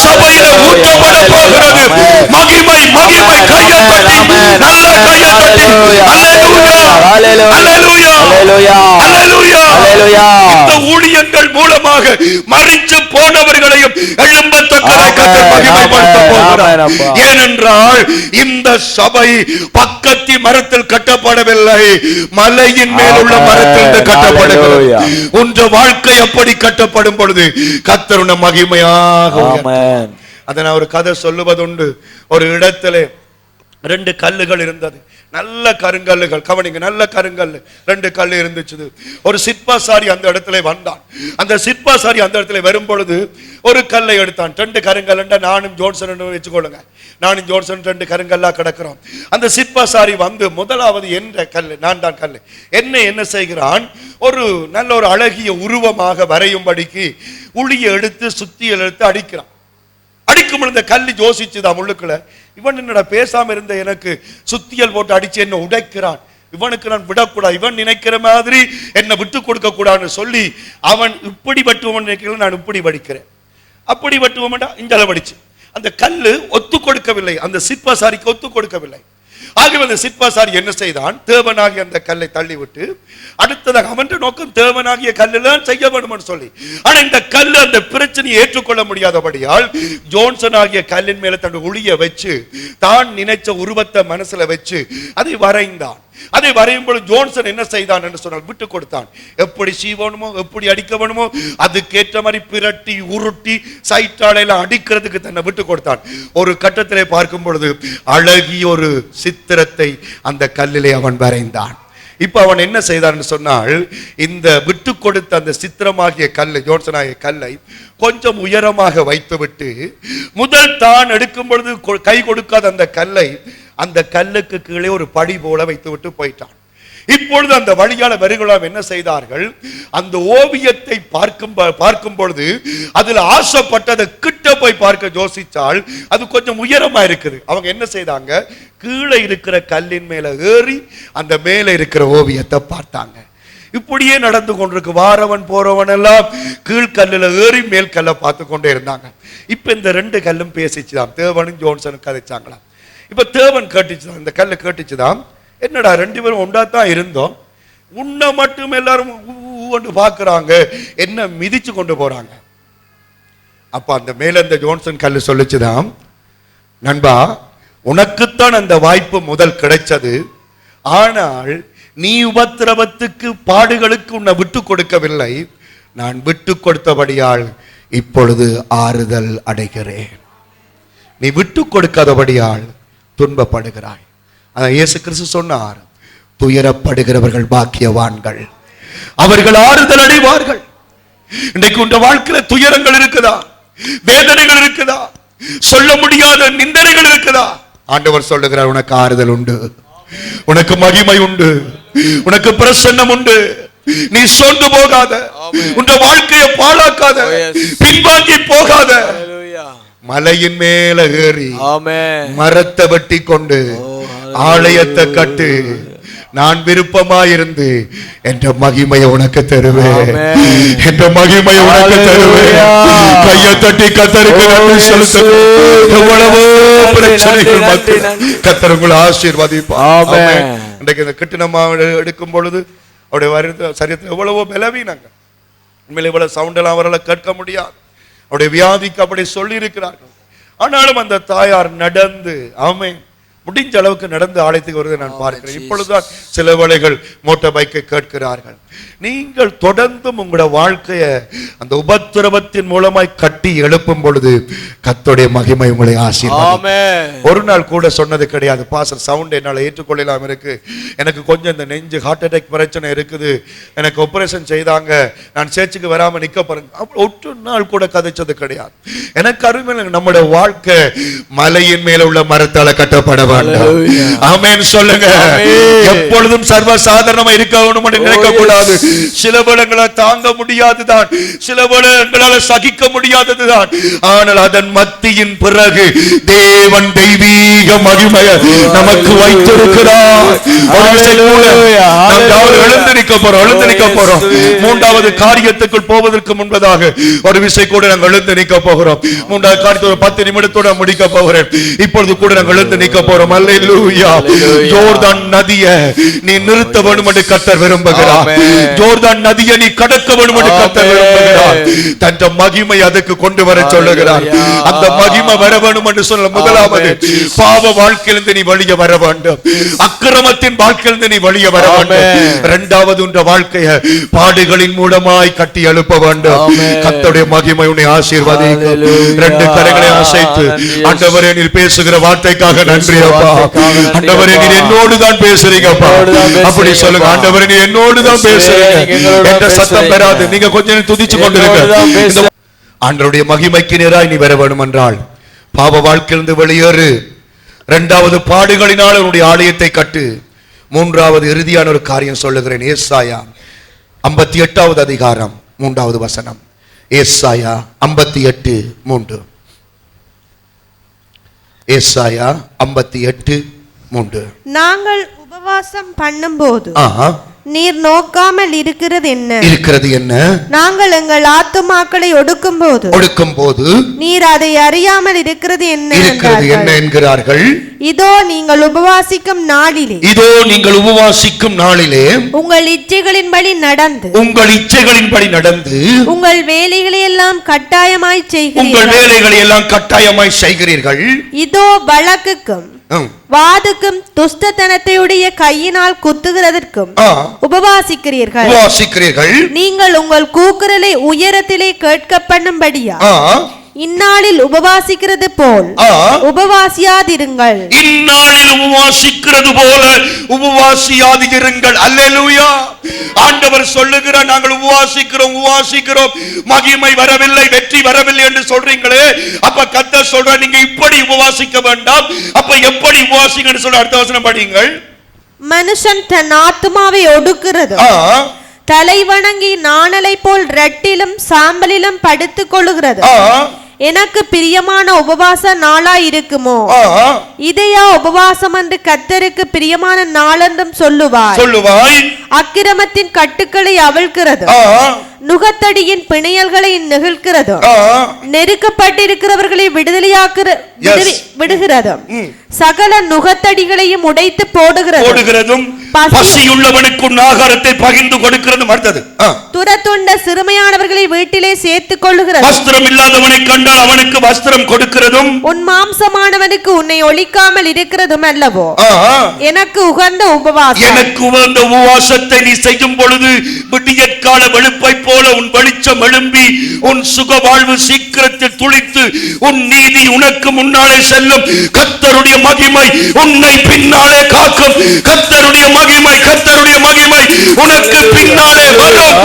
சபையிலே ஊற்றப்பட போகிறது. மகிமை மகிமை கையை தட்டி, நல்ல கையை தட்டி. அல்லேலூயா அல்லேலூயா அல்லேலூயா. இந்த ஊழியங்கள் மூலமாக மரித்து போனவர்களையும் எழும்பத்தக்கதாய் கர்த்தர் மகிமைப்படுத்த போகிறார். ஏனென்றால் இந்த சபை பக்கத்தி மரத்தில் கட்டப்படவில்லை, மலையின் மேல் உள்ள மரத்தில் கட்டப்படுகிறது. உன்ற வாழ்க்கை அப்படி கட்டப்படும் பொழுது கர்த்தருடைய மகிமையாக. அதை நான் ஒரு கதை சொல்லுவதுண்டு. ஒரு இடத்திலே 2 கல்லுகள் இருந்தது, நல்ல கருங்கல்லுகள். கவனிங்க, நல்ல கருங்கல் 2 கல் இருந்துச்சு. ஒரு சிற்பாசாரி அந்த இடத்துல வந்தான். அந்த சிற்பாசாரி அந்த இடத்துல வரும் பொழுது ஒரு கல்லை எடுத்தான். 2 கருங்கல். நானும் ஜோன்சன் வச்சுக்கொள்ளுங்க, நானும் ஜோன்சன் 2 கருங்கல்லா கிடக்கிறோம். அந்த சிற்பாசாரி வந்து முதலாவது என்ற கல், நான் தான் கல், என்ன செய்கிறான், ஒரு நல்ல ஒரு அழகிய உருவமாக வரையும்படிக்கு உளியை எடுத்து சுத்தியல் எடுத்து அடிக்கிறான். அடிக்கும் இந்த கல்லு யோசிச்சுதான் உள்ளுக்குள்ள, இவன் என்னடா பேசாம இருந்த எனக்கு சுத்தியல் போட்டு அடிச்சு என்ன உடைக்கிறான், இவனுக்கு நான் விடக்கூடாது, இவன் நினைக்கிற மாதிரி என்ன விட்டு கொடுக்க கூடாதுன்னு சொல்லி அவன் இப்படி வெட்டுவன் நினைக்கிறேன், நான் இப்படி வடிக்கிறேன், அப்படி வெட்டுவோம்டா இந்த வடிச்சு. அந்த கல்லு ஒத்து கொடுக்கவில்லை, அந்த சிற்பாசாரிக்கு ஒத்து கொடுக்கவில்லை. ஆகவே அந்த சிற்பாசாரி என்ன செய்தான், தேவனாகிய அந்த கல்லை தள்ளிவிட்டு அடுத்ததாக அவன் நோக்கம் தேவனாகிய கல்லுதான் செய்ய வேண்டும் சொல்லி, ஆனா இந்த கல்லு அந்த பிரச்சனையை ஏற்றுக்கொள்ள முடியாதபடியால் ஜோன்சன் ஆகிய கல்லின் மேல தன்னுடைய ஒளிய வச்சு தான் நினைச்ச உருவத்தை மனசுல வச்சு அதை வரைந்தான். அதை வரையும் பொழுது ஜோன்சன் என்ன செய்தான் என்று சொன்னால் விட்டு கொடுத்தான். எப்படி சீவணுமோ எப்படி அடிக்க வேணுமோ அதுக்கேற்ற மாதிரி பிரட்டி உருட்டி சைட்டாலையெல்லாம் அடிக்கிறதுக்கு தன்னை விட்டு கொடுத்தான். ஒரு கட்டத்திலே பார்க்கும் பொழுது அழகிய ஒரு சித்திரத்தை அந்த கல்லிலே அவன் வரைந்தான். இப்ப அவன் என்ன செய்தான் சொன்னால், இந்த விட்டு கொடுத்த அந்த சித்திரமாகிய கல்லை, ஜோன்சன் ஆகிய கல்லை கொஞ்சம் உயரமாக வைத்துவிட்டு முதல் தான் எடுக்கும் பொழுது கை கொடுக்காத அந்த கல்லை அந்த கல்லுக்கு கீழே ஒரு படி போல வைத்து விட்டு போயிட்டான். இப்பொழுது அந்த வழியால வருகலாம் என்ன செய்தார்கள், அந்த ஓவியத்தை பார்க்கும் பொழுது அதுல ஆசைப்பட்டதை கிட்ட போய் பார்க்க யோசிச்சால் அது கொஞ்சம் உயரமா இருக்குது. அவங்க என்ன செய்தாங்க, கீழே இருக்கிற கல்லின் மேல ஏறி அந்த மேல இருக்கிற ஓவியத்தை பார்த்தாங்க. இப்படியே நடந்து கொண்டிருக்கு. வாரவன் போறவன் எல்லாம் கீழ்கல்லுல ஏறி மேல் கல்லை பார்த்து கொண்டே இருந்தாங்க. இப்ப இந்த 2 கல்லும் பேசிச்சுதான், தேவனும் ஜோன்சனும் கதைச்சாங்களாம். இப்ப தேவன் கேட்டுச்சுதான், இந்த கல்லை கேட்டுச்சுதான், என்னடா 2 பேரும் ஒன்றாத்தான் இருந்தோம், உன்னை மட்டும் எல்லாரும் பாக்குறாங்க, என்ன மிதிச்சு கொண்டு போறாங்க. அப்ப அந்த மேல இந்த ஜோன்சன் கல்லு சொல்லிச்சுதான், நண்பா உனக்குத்தான் அந்த வாய்ப்பு முதல் கிடைச்சது, ஆனால் நீ உபத்திரவத்துக்கு பாடுகளுக்கு உன்னை விட்டு கொடுக்கவில்லை, நான் விட்டு கொடுத்தபடியால் இப்பொழுது ஆறுதல் அடைகிறேன். நீ விட்டு கொடுக்காதபடியால் துன்பப்படுகிறாய். அதான் இயேசு கிறிஸ்து சொன்னார், துயரப்படுகிறவர்கள் பாக்கியவான்கள், அவர்கள் ஆறுதல் அடைவார்கள். இன்றைக்கு உங்க வாழ்க்கையில துயரங்கள் இருக்குதா, வேதனைகள் இருக்குதா, சொல்ல முடியாத நிந்தனைகள் இருக்குதா, ஆண்டவர் சொல்லுகிறார், உனக்கு ஆறுதல் உண்டு, உனக்கு மகிமை உண்டு, உனக்கு பிரசன்னம் உண்டு. நீ சோர்ந்து போகாத, உன் வாழ்க்கையை பாழாக்காத, பின்வாங்கி போகாத, மலையின் மேல ஏறி மரத்தை வெட்டி கொண்டு ஆலயத்தை கட்டு, நான் விருப்பமாயிருந்து என்ற மகிமையை உனக்கு தருவேன், என்ற மகிமையை உனக்கு தருவேன். கையை தட்டி கர்த்தருக்கு நன்றி செலுத்துங்கள். எவ்வளவோ பிரச்சனைகள் மத்தியில் கர்த்தர் உங்களை ஆசீர்வதிப்பார். இன்றைக்கு இந்த கிட்டினமா எடுக்கும் பொழுது அவருடைய சரீரத்தில் எவ்வளவோ பலவீனங்கள், உண்மையில இவ்வளவு சவுண்ட் எல்லாம் அவரால் கேட்க முடியாது, அவருடைய வியாதிக்கு அப்படி சொல்லி இருக்கிறார்கள். ஆனாலும் அந்த தாயார் நடந்து, ஆமென், முடிஞ்ச அளவுக்கு நடந்து ஆலயத்துக்கு வருவதை நான் பார்க்கிறேன். இப்பொழுதுதான் சில வேளைகள் மோட்டார் பைக்கை கேட்கிறார்கள். நீங்கள் தொடர்ந்தும் உங்களோட வாழ்க்கையை அந்த உபத்திரவத்தின் மூலமாய் கட்டி எழுப்பும் பொழுது கர்த்தருடைய மகிமை உங்களை ஆசீர்வதிக்கும். ஒரு நாள் கூட சொன்னது கிடையாது, பாஸ்டர் சவுண்ட் என்னால் ஏற்றுக்கொள்ளலாம் இருக்கு, எனக்கு கொஞ்சம் இந்த நெஞ்சு ஹார்ட் அட்டாக் பிரச்சனை இருக்குது, எனக்கு ஆபரேஷன் செய்தாங்க, நான் சேர்ச்சுக்கு வராம நிக்க போறேன், ஒற்று நாள் கூட கதைச்சது கிடையாது. எனக்கு அருமையான நம்முடைய வாழ்க்கை மலையின் மேல உள்ள மரத்தால கட்டப்பட வேண்டும். ஆமென் சொல்லுங்க. எப்பொழுதும் சர்வ சாதாரணமா இருக்க வேண்டும் என்று நினைக்க கூடாது. சில வேளைகளை தாங்க முடியாதுதான், சில வேளைகளால சகிக்க முடியாததுதான், ஆனால் அதன் மத்தியின் பிறகு தேவன் தெய்வீக மகிமையை நமக்கு வைத்திருக்கிறார். எழுந்து நிற்க போறோம். மூன்றாவது காரியத்துக்குள் போவதற்கு முன்பதாக ஒரு விசை கூட நாங்கள் எழுந்து நிற்க போகிறோம். மூன்றாவது காரியத்தை 10 நிமிடத்தோட முடிக்க போகிறேன். இப்பொழுது கூட நாங்கள் எழுந்து நிற்க போறோம். அல்லேலூயா. யோர்தான் நதியை நீ நிறுத்த வேண்டும் என்று கர்த்தர் விரும்புகிறார். யோர்தான் நதியை நீ கடக்க வேண்டும் என்று கர்த்தர் விரும்புகிறார். தன் மகிமை அதுக்கு கொண்டு வர சொல்லுகிறார். அந்த மகிமை வர வேண்டும் என்று சொல்ல, முதலாவது பாவ வாழ்க்கையிலிருந்து நீ வெளியே வர வேண்டும், அக்கிரமத்தின் வாழ்க்கையிலிருந்து நீ வெளியே வர வேண்டும். இரண்டாவது உன்ற வாழ்க்கையை பாடுகளின் மூலமாய் கட்டி எழுப்ப வேண்டும். கர்த்தருடைய மகிமை உன்னை ஆசீர்வதிக்கும். 2 கரங்களை அசைத்து, ஆண்டவரே நீர் பேசுகிற வார்த்தைக்காக நன்றி அப்பா. ஆண்டவரே நீர் என்னோடு தான் பேசுறீங்க அப்பா. அப்படி சொல்லுங்க, ஆண்டவரே நீர் என்னோடு தான் பேசுறீங்க. என்ற சத்தம் பெறாது. நீங்க கொஞ்சம் துதிச்சு கொண்டிருக்க. ஆண்டவருடைய மகிமைக்கு நேராய் நீ வர வேண்டும் என்றால் பாவ வாழ்க்கையிலிருந்து வெளியேறு. இரண்டாவது பாடுகளினால் உன்னுடைய ஆலயத்தை கட்டு. மூன்றாவது இறுதியான ஒரு காரியம் சொல்லுகிறேன். ஏசாயா 58வது அதிகாரம் 3வது வசனம். ஏசாயா 58:3. ஏசாயா 58:3. நாங்கள் உபவாசம் பண்ணும்போது நீர் நோக்காமல் இருக்கிறது என்ன? நாங்கள் எங்கள் ஆத்துமாக்களை ஒடுக்கும் போது நீர் அதை அறியாமல் இருக்கிறது என்ன என்கிறார்கள். இதோ நீங்கள் உபவாசிக்கும் நாளிலே உங்கள் இச்சைகளின்படி நடந்து உங்கள் வேலைகளை எல்லாம் கட்டாயமாய் செய்கிறீர்கள். இதோ வழக்குக்கும் வாதுக்கும் துஷ்டத்தனத்தையுடைய கையினால் குத்துகிறதற்கும் உபவாசிக்கிறீர்கள். நீங்கள் உங்கள் கூக்குரலை உயரத்திலே கேட்க பண்ணும்படியா இந்நாளில் உபவாசிக்கிறது போல் உபவாசியாதிருங்கள். இந்நாளில் உபவாசிக்கிறது போல உபவாசியாதிருங்கள். அல்லேலூயா. ஆண்டவர் சொல்லுகிறார், நாங்கள் உபவாசிக்கிறோம், மகிமை வரவில்லை, வெற்றி வரவில்லை என்று சொல்றீங்களே. அப்ப கர்த்தர் சொல்றார், நீங்க இப்படி உபவாசிக்க வேண்டாம். அப்ப எப்படி உபவாசிங்கன்னு சொல்ற அடுத்த வசனம் படியுங்கள். மனுஷன் தன் ஆத்துமாவை ஒடுக்கிறது தலை வணங்கி நாணலை போல் இரட்டிலும் சாம்பலிலும் படுத்துக் கொள்ளுகிறது. எனக்கு பிரியமான உபவாச நாளாய் இருக்குமோ? இதையா உபவாசம் என்று கர்த்தருக்கு பிரியமான நாளென்றும் சொல்லுவாய். அக்கிரமத்தின் கட்டுக்களை அவிழ்க்கிறது, நுகத்தடியின் பிணையல்களை நெகிழ்கிறது, நெருக்கப்பட்டிருக்கிறவர்களை விடுகிறது, சகல நுகத்தடிகளையும் உடைத்து போடுகிறதும், பசியுள்ளவனுக்கு ஆகாரத்தை பகிர்ந்து கொடுக்கிறதும், அடுத்தது துரத்துண்ட சிறுமையானவர்களை வீட்டிலே சேர்த்துக் கொள்ளுகிறது, வஸ்திரம் இல்லாதவனை கண்டால் அவனுக்கு வஸ்திரம் கொடுக்கிறதும், உன் மாம்சமானவனுக்கு உன்னை ஒழிக்காமல் இருக்கிறதும் அல்லவோ எனக்கு உகந்த உபவாசத்தை நீ செய்யும் பொழுது விடியற்கால வெளுப்பை போல உன் வெளிச்சம் எழும்பி உன் சுக வாழ்வு சீக்கிரத்தில் துளித்து உன் நீதி உனக்கு முன்னாலே செல்லும். கர்த்தருடைய மகிமை உன்னை பின்னாலே காக்கும். கர்த்தருடைய மகிமை உனக்கு பின்னாலே வரும்.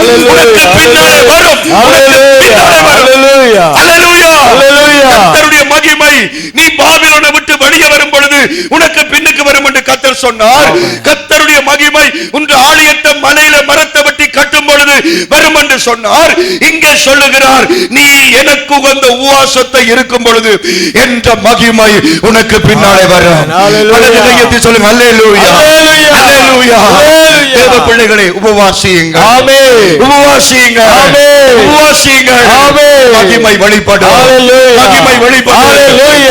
கர்த்தருடைய மகிமை நீ பாபிலோனை விட்டு வெளியே வரும் பொழுது உனக்கு பின்னுக்கு வரும் என்று கர்த்தர் சொன்னார். கர்த்தருடைய மகிமை உன்று ஆலயத்தை மலையில மரத்தை வெட்டி கட்டும் பொழுது வரும் என்று சொன்னார். இங்கே சொல்லுகிறார், நீ எனக்கு உகந்த உபவாசத்தை இருக்கும் பொழுது என்ற மகிமை உனக்கு பின்னாலே வரும். சொல்லுங்க அல்லேலூயா, அல்லேலூயா. தேவ பிள்ளைகளே, உபவாசியுங்கள், உபவாசியுங்கள், உபவாசியுங்கள். மகிமை வெளிப்படும், மகிமை வெளிப்படும்,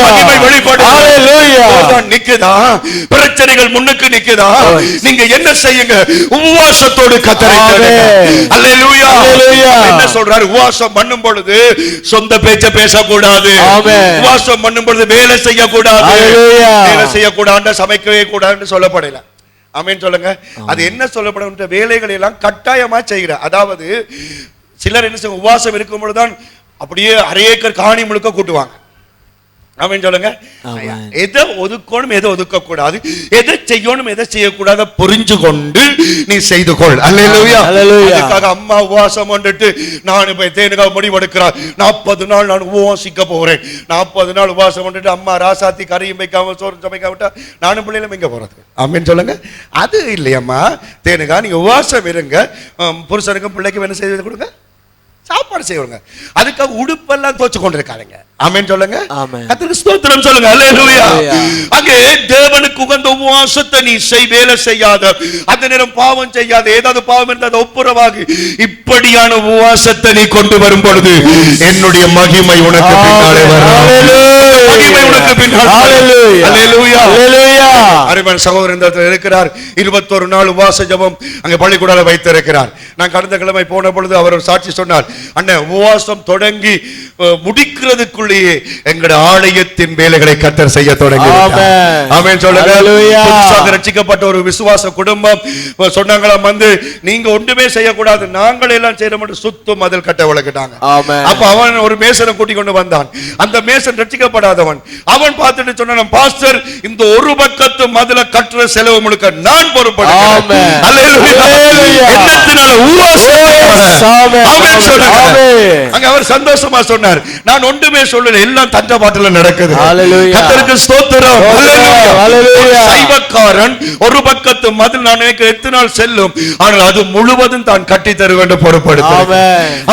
மகிமை வெளிப்படும். நிக்குதா பிரச்சனைகள் முன்னுக்கு நிக்குதா? நீங்க என்ன செய்யுங்க? உபவாசத்தோடு கர்த்தரை தேடுங்க. அல்லேலூயா. என்ன சொல்றாரு? உபவாசம் பண்ணும் பொழுது சொந்த பேச்ச பேசக்கூடாது. உபவாசம் பண்ணும் பொழுது வேலை செய்யக்கூடாது. வேலை செய்யக்கூடாது, சமைக்கவே கூடாதுன்னு சொல்லப்படல. ஆமென் சொல்லுங்க. அது என்ன சொல்லப்படும்? வேலைகளை எல்லாம் கட்டாயமா செய்கிற. அதாவது சிலர் என்ன செய்ய, உபவாசம் இருக்கும் பொழுதுதான் அப்படியே அரை ஏக்கர் காணி முழுக்க கூட்டுவாங்க. ஆமென் சொல்லுங்க. எதை ஒதுக்கணும், எதை ஒதுக்க கூடாது, எதை செய்யணும், எதை செய்யக்கூடாது புரிஞ்சு கொண்டு நீ செய்து கொள். அல்லேலூயா. அதுக்காக அம்மா உபவாசம் பண்ணிட்டு நான் இப்ப தேனுக்காக முடிவெடுக்கிறார். 40 நாள் நான் உபவாசிக்க போறேன். 40 நாள் உபவாசம் பண்ணிட்டு அம்மா ராசாத்தி கறியும் வைக்காம சோறு சமைக்க விட்டா நானும் பிள்ளைகளும் எங்க போறது? ஆமென் சொல்லுங்க. அது இல்லையம்மா, தேனுக்கா நீங்க உபவாசம் இருங்க. புருஷனுக்கும் பிள்ளைக்கும் என்ன செய்து கொடுங்க? சாப்பாடு செய்வாங்க. அதுக்காக உடுப்பெல்லாம் தோச்சு கொண்டிருக்காங்க. ஆமென் சொல்லுங்க. கர்த்தருக்கு ஸ்தோத்திரம் சொல்லுங்க. அல்லேலூயா. அங்கே தேவனுக்கு உகந்த உபவாசத்தை நீ வேலை செய்யாத, அந்த நேரம் பாவம் செய்யாத, ஏதாவது பாவம் இருந்தால் ஒப்புரவாகி இப்படியான உபவாசத்தை நீ கொண்டு வரும் பொழுது என்னுடைய மகிமை உனக்கு பின்னாலே வரும். மகிமை உனக்கு பின்னாலே. அல்லேலூயா, அல்லேலூயா. அருமையான சகோதரன் இந்த இடத்துல இருக்கிறார். 21 நாள் உபவாச ஜெபம் அங்கே பள்ளிக்கூடால வைத்திருக்கிறார். நான் கடந்த கிழமை போன பொழுது அவர் ஒரு சாட்சி சொன்னார். அண்ணன், உபவாசம் தொடங்கி முடிக்கிறதுக்குள்ளேயே எங்களுடைய ஆலயத்தின் வேலைகளை கர்த்தர் செய்ய தொடங்கி. ஆமென் சொல்லுங்க. புதுசாக ரட்சிக்கப்பட்ட ஒரு விசுவாச குடும்பம் சொன்னாங்களாம், வந்து நீங்க ஒன்றுமே செய்யக்கூடாது, நாங்கள் எல்லாம் செய்யணும், சுத்தம் மதில் கட்ட வளர்க்கிட்டாங்க. அப்ப அவன் ஒரு மேசனை கூட்டி கொண்டு வந்தான். அந்த மேசன் ரட்சிக்கப்படாதவன். அவன் பார்த்துட்டு சொன்னான், பாஸ்டர், இந்த ஒரு பக்கத்து மதில கட்டுற செலவு முழுக்க நான் பொறுப்படுகிறேன். அங்க அவர் சந்தோஷமா சொன்னார், நான் ஒன்றுமே சொல்லல, எல்லாம் தண்ட பாட்டுல நடக்குது. கர்த்தருக்கு ஸ்தோத்திரம். சைவக்காரன் ஒரு பக்கத்து மதில் நான் எத்தனை நாள் செல்லும், ஆனால் அது முழுவதும் தான் கட்டி தருவேன் என்று பொறுப்படுத்த.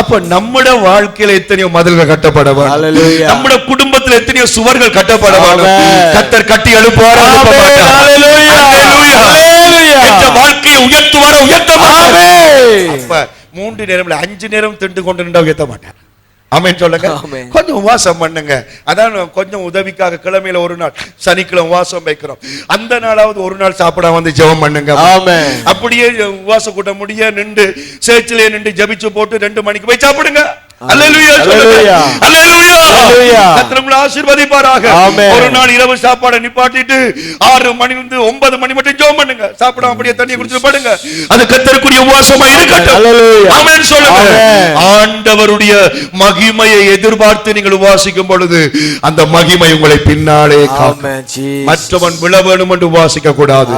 அப்ப நம்முடைய வாழ்க்கையில எத்தனையோ மதில்கள் கட்டப்பட வேண்டும், நம்முடைய குடும்பத்தில் எத்தனையோ சுவர்கள் கட்டப்பட வேண்டும். கர்த்தர் கட்டி எழுப்புவார், வாழ்க்கையை உயர்த்துவார உயர்த்த மாட்டார். 3 நேரம் 5 நேரம் திண்டு கொண்டு நின்றா உயர்த்த மாட்டார். ஆமென் சொல்லுங்க. கொஞ்சம் உபவாசம் பண்ணுங்க. அதான் கொஞ்சம் உதவிக்காக கிழமையில ஒரு நாள் சனிக்கிழமை உபவாசம் வைக்கிறோம். அந்த நாளாவது ஒரு நாள் சாப்பிட வந்து ஜெபம் பண்ணுங்க. அப்படியே உபவாச கூட்ட முடிய நின்று சேர்ச்சிலே நின்று ஜபிச்சு போட்டு 2 மணிக்கு போய் சாப்பிடுங்க. அல்லேலூயா சொல்லுங்க. அல்லேலூயா. கர்த்தர் உங்களை ஆசீர்வதிப்பாராக. ஒரு நாள் இரவு சாப்பாடை நிப்பாட்டிட்டு 6 மணிலிருந்து 9 மணி மட்டும் ஜெபம் பண்ணுங்க. சாப்பிடாம அப்படியே தண்ணியை குடிச்சிட்டு படுங்க. அது கர்த்தருக்குரிய உபவாசமா இருக்கட்டும். ஆமென் சொல்லுங்க. ஆண்டவருடைய மகிமையை எதிர்பார்த்து நீங்கள் உபவாசிக்கும் பொழுது அந்த மகிமை உங்களை பின்னாலே காக்கும். மற்றவன் விழ வேணும் என்று உபவாசிக்க கூடாது,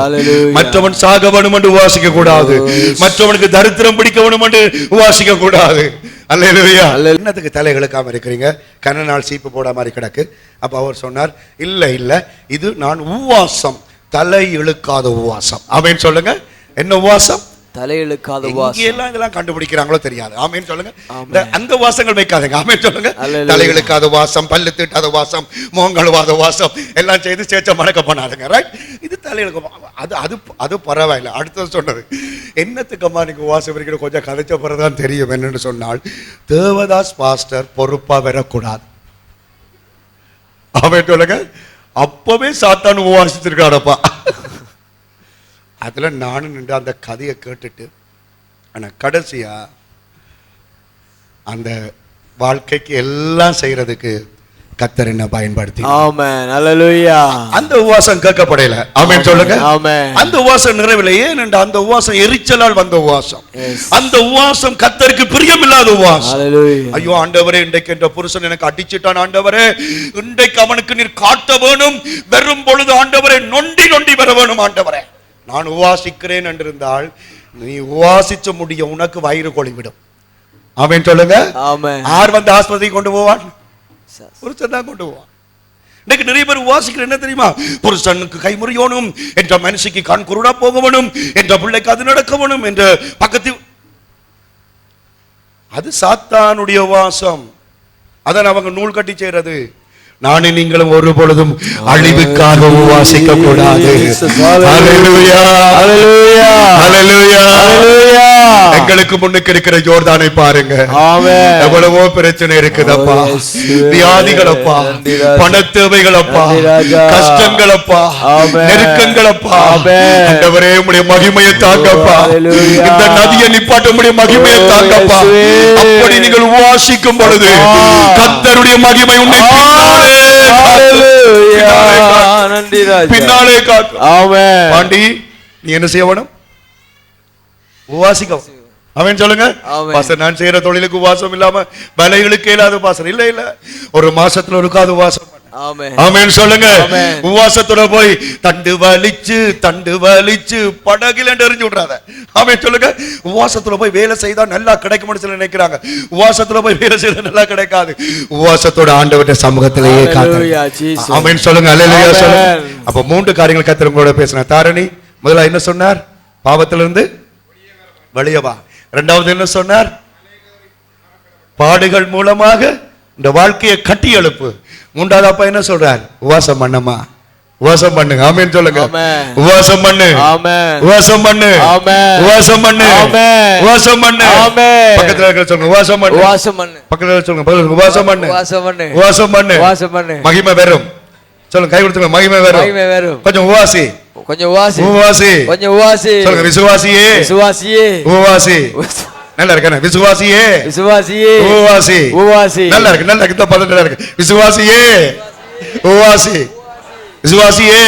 மற்றவன் சாக வேணும் என்று உபவாசிக்க கூடாது, மற்றவனுக்கு தரித்திரம் பிடிக்க வேணும் என்று உபவாசிக்க கூடாது. அல்லேலூயா. என்னத்துக்கு தலை இழுக்காம இருக்கிறீங்க? கண்ண நாள் சீப்பு போட மாதிரி கிடக்கு. அப்ப அவர் சொன்னார், இல்ல இல்ல, இது நான் உபவாசம், தலை இழுக்காத உபவாசம். ஆமென் சொல்லுங்க. என்ன உபவாசம்? தலை இழுக்காத உபவாசம். எல்லாம் இதெல்லாம் கண்டுபிடிக்கிறாங்களோ தெரியாது. ஆமென் சொல்லுங்க. அந்த வாசங்கள் வைக்காதீங்க. ஆமென் சொல்லுங்க. தலை இழுக்காத வாசம், பல்லு திட்டாத வாசம், மோங்கழுவாத வாசம் எல்லாம் செய்து சேச்ச மடக்க பண்ணாதுங்க. ரைட்? இது தலை இழுக்க அது அது அது பரவாயில்லை. அடுத்தது சொன்னது, என்னத்துக்கம்மா நீங்க வாசம் இருக்கிற கொஞ்சம் கதைச்ச பிறகுதான் தெரியும் என்னன்னு சொன்னால், தேவதாஸ் பாஸ்டர் பொறுப்பா வரக்கூடாது. ஆமென் சொல்லுங்க. அப்பவே சாத்தான் உபவாசிச்சிருக்காடப்பா. அதுல நானும் நின்று அந்த கதையை கேட்டுட்டு, ஆனா கடைசியா அந்த வாழ்க்கைக்கு எல்லாம் செய்யறதுக்கு கர்த்தர் என்ன பயன்படுத்தி. ஆமென். அல்லேலூயா. அந்த உபவாசம் கேட்கப்படல. ஆமென் சொல்லுங்க. அந்த உபவாசம் நிறைவில்லை. ஏனென்றா அந்த உபவாசம் எரிச்சலால் வந்த உபவாசம். அந்த உபவாசம் கர்த்தருக்கு பிரியமில்லாத உபவாசம். ஐயோ ஆண்டவரே, இன்றைக்கு என்ற புருஷன் எனக்கு அடிச்சிட்டான் ஆண்டவரே, இன்றைக்கு அவனுக்கு நீர் காட்ட வேணும், வெறும் பொழுது ஆண்டவரே நொண்டி நொண்டி வர வேணும் ஆண்டவரே. நான் உபவாசிக்கிறேன் என்றிருந்தால் நீ உபவாசிச்ச முடிய உனக்கு வயிறு கொளிவிடும். ஆமென் சொல்லுங்க. யார் வந்து ஆஸ்பத்திரிக்கு கொண்டு போவான்? புருஷன் தான் கொண்டு போவான். இன்னைக்கு நிறைய பேர் உபவாசிக்கிற என்ன தெரியுமா? புருஷனுக்கு கை முறியணும், என்ற மனுஷிக்கு கண் குருடா போக வேணும், என்ற பிள்ளைக்கு அது நடக்க வேணும் என்ற பக்கத்தில், அது சாத்தானுடைய உபவாசம். அதான் அவங்க நூல் கட்டி செய்யறது. நானும் நீங்களும் ஒரு பொழுதும் அழிவுக்காக உபவாசிக்க கூடாது. எங்களுக்கு முன்னுக்கு இருக்கிற யோர்தானை பாருங்க. எவ்வளவோ பிரச்சனை இருக்குதப்பா, வியாதிகளப்பா, பண தேவைகளப்பா, கஷ்டங்களப்பா, நெருக்கங்களப்பா. ஆண்டவரே, உம்முடைய மகிமையை தாங்கப்பா. இந்த நதியை நிப்பாட்ட முடிய மகிமையை தாங்கப்பா. அப்படி நீங்கள் உபவாசிக்கும் பொழுது கர்த்தருடைய மகிமை உன்னை பின்னாலே காட்டும். பாண்டி, நீ என்ன செய்ய வேணும்? உபவாசிக்க. அவன் சொல்லுங்க. பாஸ்டர், நான் செய்யற தொழிலுக்கு உபவாசம் இல்லாம வேலைகளுக்கு இல்லாத பாஸ்டர். இல்ல இல்ல, ஒரு மாசத்துல இருக்காது உபவாசம். ஆமென் சொல்லுங்க. உபவாசத்தோட போய் தண்டு வலிச்சு படகில எறிஞ்சு விடுறாத. ஆமென் சொல்லுங்க. உபவாசத்துல போய் வேலை செய்தா நல்லா கிடைக்கும்னு சொல்லி நினைக்கிறாங்க. உபவாசத்துல போய் வேலை செய்தா நல்லா கிடைக்காது. உபவாசத்தோட ஆண்டவருடைய சமூகத்திலேயே காத்து. ஆமென் சொல்லுங்க. அல்லேலூயா சொல்லுங்க. அப்ப 3 காரியங்கள் கர்த்தர் உங்களோட பேசினார். தாரணி, முதல்ல என்ன சொன்னார்? பாவத்திலிருந்து வெளியே வா. இரண்டாவது என்ன சொன்னார்? பாடுகள் மூலமாக இந்த வாழ்க்கையை கட்டி எழுப்பு. மூன்றாவது அப்பா என்ன சொல்றார்? உபவாசம் பண்ணமா, உபவாசம் பண்ணுங்க. ஆமென் சொல்லுங்க. உபவாசம் பண்ணு, உபவாசம் பண்ணு, உபவாசம் பண்ணு, உபவாசம் பண்ணு. பக்கத்துல இருக்க சொல்லுங்க, உபவாசம் பண்ணு, உபவாசம் பண்ணு. பக்கத்துல சொல்லுங்க, உபவாசம் பண்ணு, உபவாசம் பண்ணு, உபவாசம் பண்ணு, உபவாசம் பண்ணு. மகிமை வரும். சொல்லுங்க, கை கொடுத்துங்க. மகிமை வரும். கொஞ்சம் உபவாசி. கொஞ்சம் உவாசி உபவாசி. கொஞ்சம் உவாசி சொல்லுங்க விசுவாசியே விசுவாசியே உபவாசி. நல்லா இருக்கு விசுவாசியே விசுவாசியே உபவாசி. உவாசி நல்லா இருக்கு நல்லா இருக்கு. இந்த பதம் நல்லா இருக்கு. விசுவாசியே உபவாசி. விசுவாசியே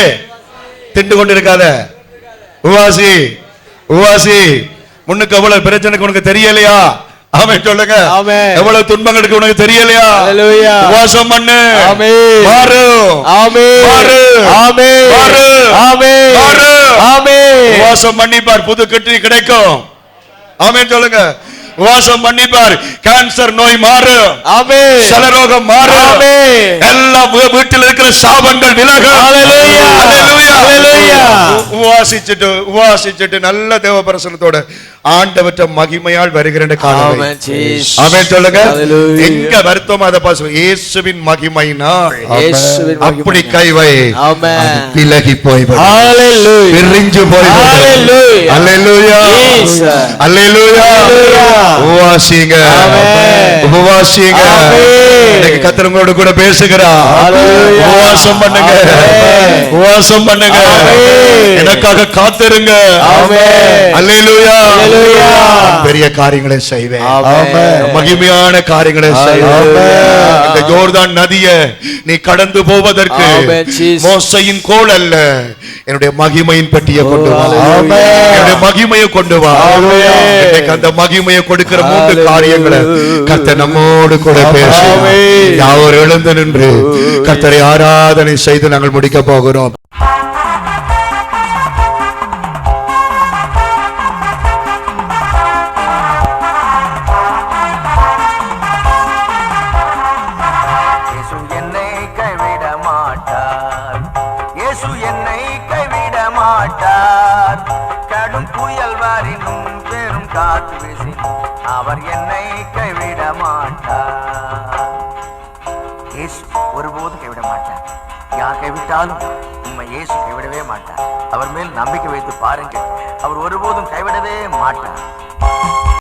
திண்டு கொண்டு இருக்காத. உபவாசி உபவாசி. முன்னுக்கு எவ்வளவு பிரச்சனைக்கு உனக்கு தெரியலையா? ஆமென் சொல்லுங்க. ஆமென். எவ்வளவு துன்பங்களுக்கு உனக்கு தெரியலையா? ஹalleluya. உபவாசம் பண்ணு. ஆமென். மாறு. ஆமென். மாறு. ஆமென். மாறு. ஆமென். மாறு. ஆமென். உபவாசம் பண்ணிப்பார், புது கட்டி கிடைக்கும். ஆமென் சொல்லுங்க. உபவாசம் பண்ணிப்பார், கேன்சர் நோய் மாறு. ஆமென். சலரோகம் மாறு. ஆமென். எல்லா வீட்டில் இருக்கிற சாபங்கள் விலகும். ஹalleluya. ஹalleluya. ஹalleluya. உபவாசிச்சிட்டு நல்ல தேவ பிரசன்னத்தோட ஆண்டவற்ற மகிமையால் வருகிற காலம். ஆமென் ஜீசஸ். ஆமென் சொல்லுங்க. ஹalleluya. எங்க வருத்தமா அத பாசம் இயேசுவின் மகிமையினால் இயேசுவின் அப்படி மகிமை. கைவை ஆமென். விலகி போய்விடும். ஹalleluya. பிரிஞ்சு போய்விடும். ஹalleluya. ஹalleluya. Jesus. ஹalleluya. உபவாசிங்க. ஆமென். உபவாசிங்க. ஆமென். இன்னைக்கு கர்த்தர் உங்களோட கூட பேசுகிறார். ஹalleluya. உபவாசம் பண்ணுங்க. ஆமென். உபவாசம் பண்ணுங்க. ஆமென். எனக்காக காத்திருங்க. ஆமென். ஹalleluya. ஹalleluya. பெரிய காரியங்களை செய்வேன். ஆமென். மகிமையான காரியங்களை செய்வேன். ஆமென். இந்த யோர்தான் நதியை நீ கடந்து போவதற்கு ஆமென், Jesus. மோசையின் கோல் அல்ல, என்னுடைய மகிமையின் பட்டியை கொண்டு வா. ஆமென். என்னுடைய மகிமையை கொண்டு வா. ஆமென். இன்னைக்கு அந்த மகிமையை கொடுக்கிற 3 ஹalleluya. காரியங்களை கர்த்தர் நம்மோடு கூட பேச ஆமென். யாவர் எழுந்து நின்று கர்த்தரை ஆராதனை செய்து நாங்கள் முடிக்க போகிறோம். இயேசு என்னை கைவிட மாட்டார். இயேசு என்னை கைவிட மாட்டார். கடும் புயல் வாரினும் பெரும் காற்று வீசினும் அவர் என்னை கைவிட மாட்டார். இயேசு ஒருபோதும் கைவிட மாட்டார். யார் கைவிட்டாலும் உண்மை இயேசு கைவிடவே மாட்டார். அவர் மேல் நம்பிக்கை வைத்து பாருங்கள், அவர் ஒருபோதும் கைவிடவே மாட்டார்.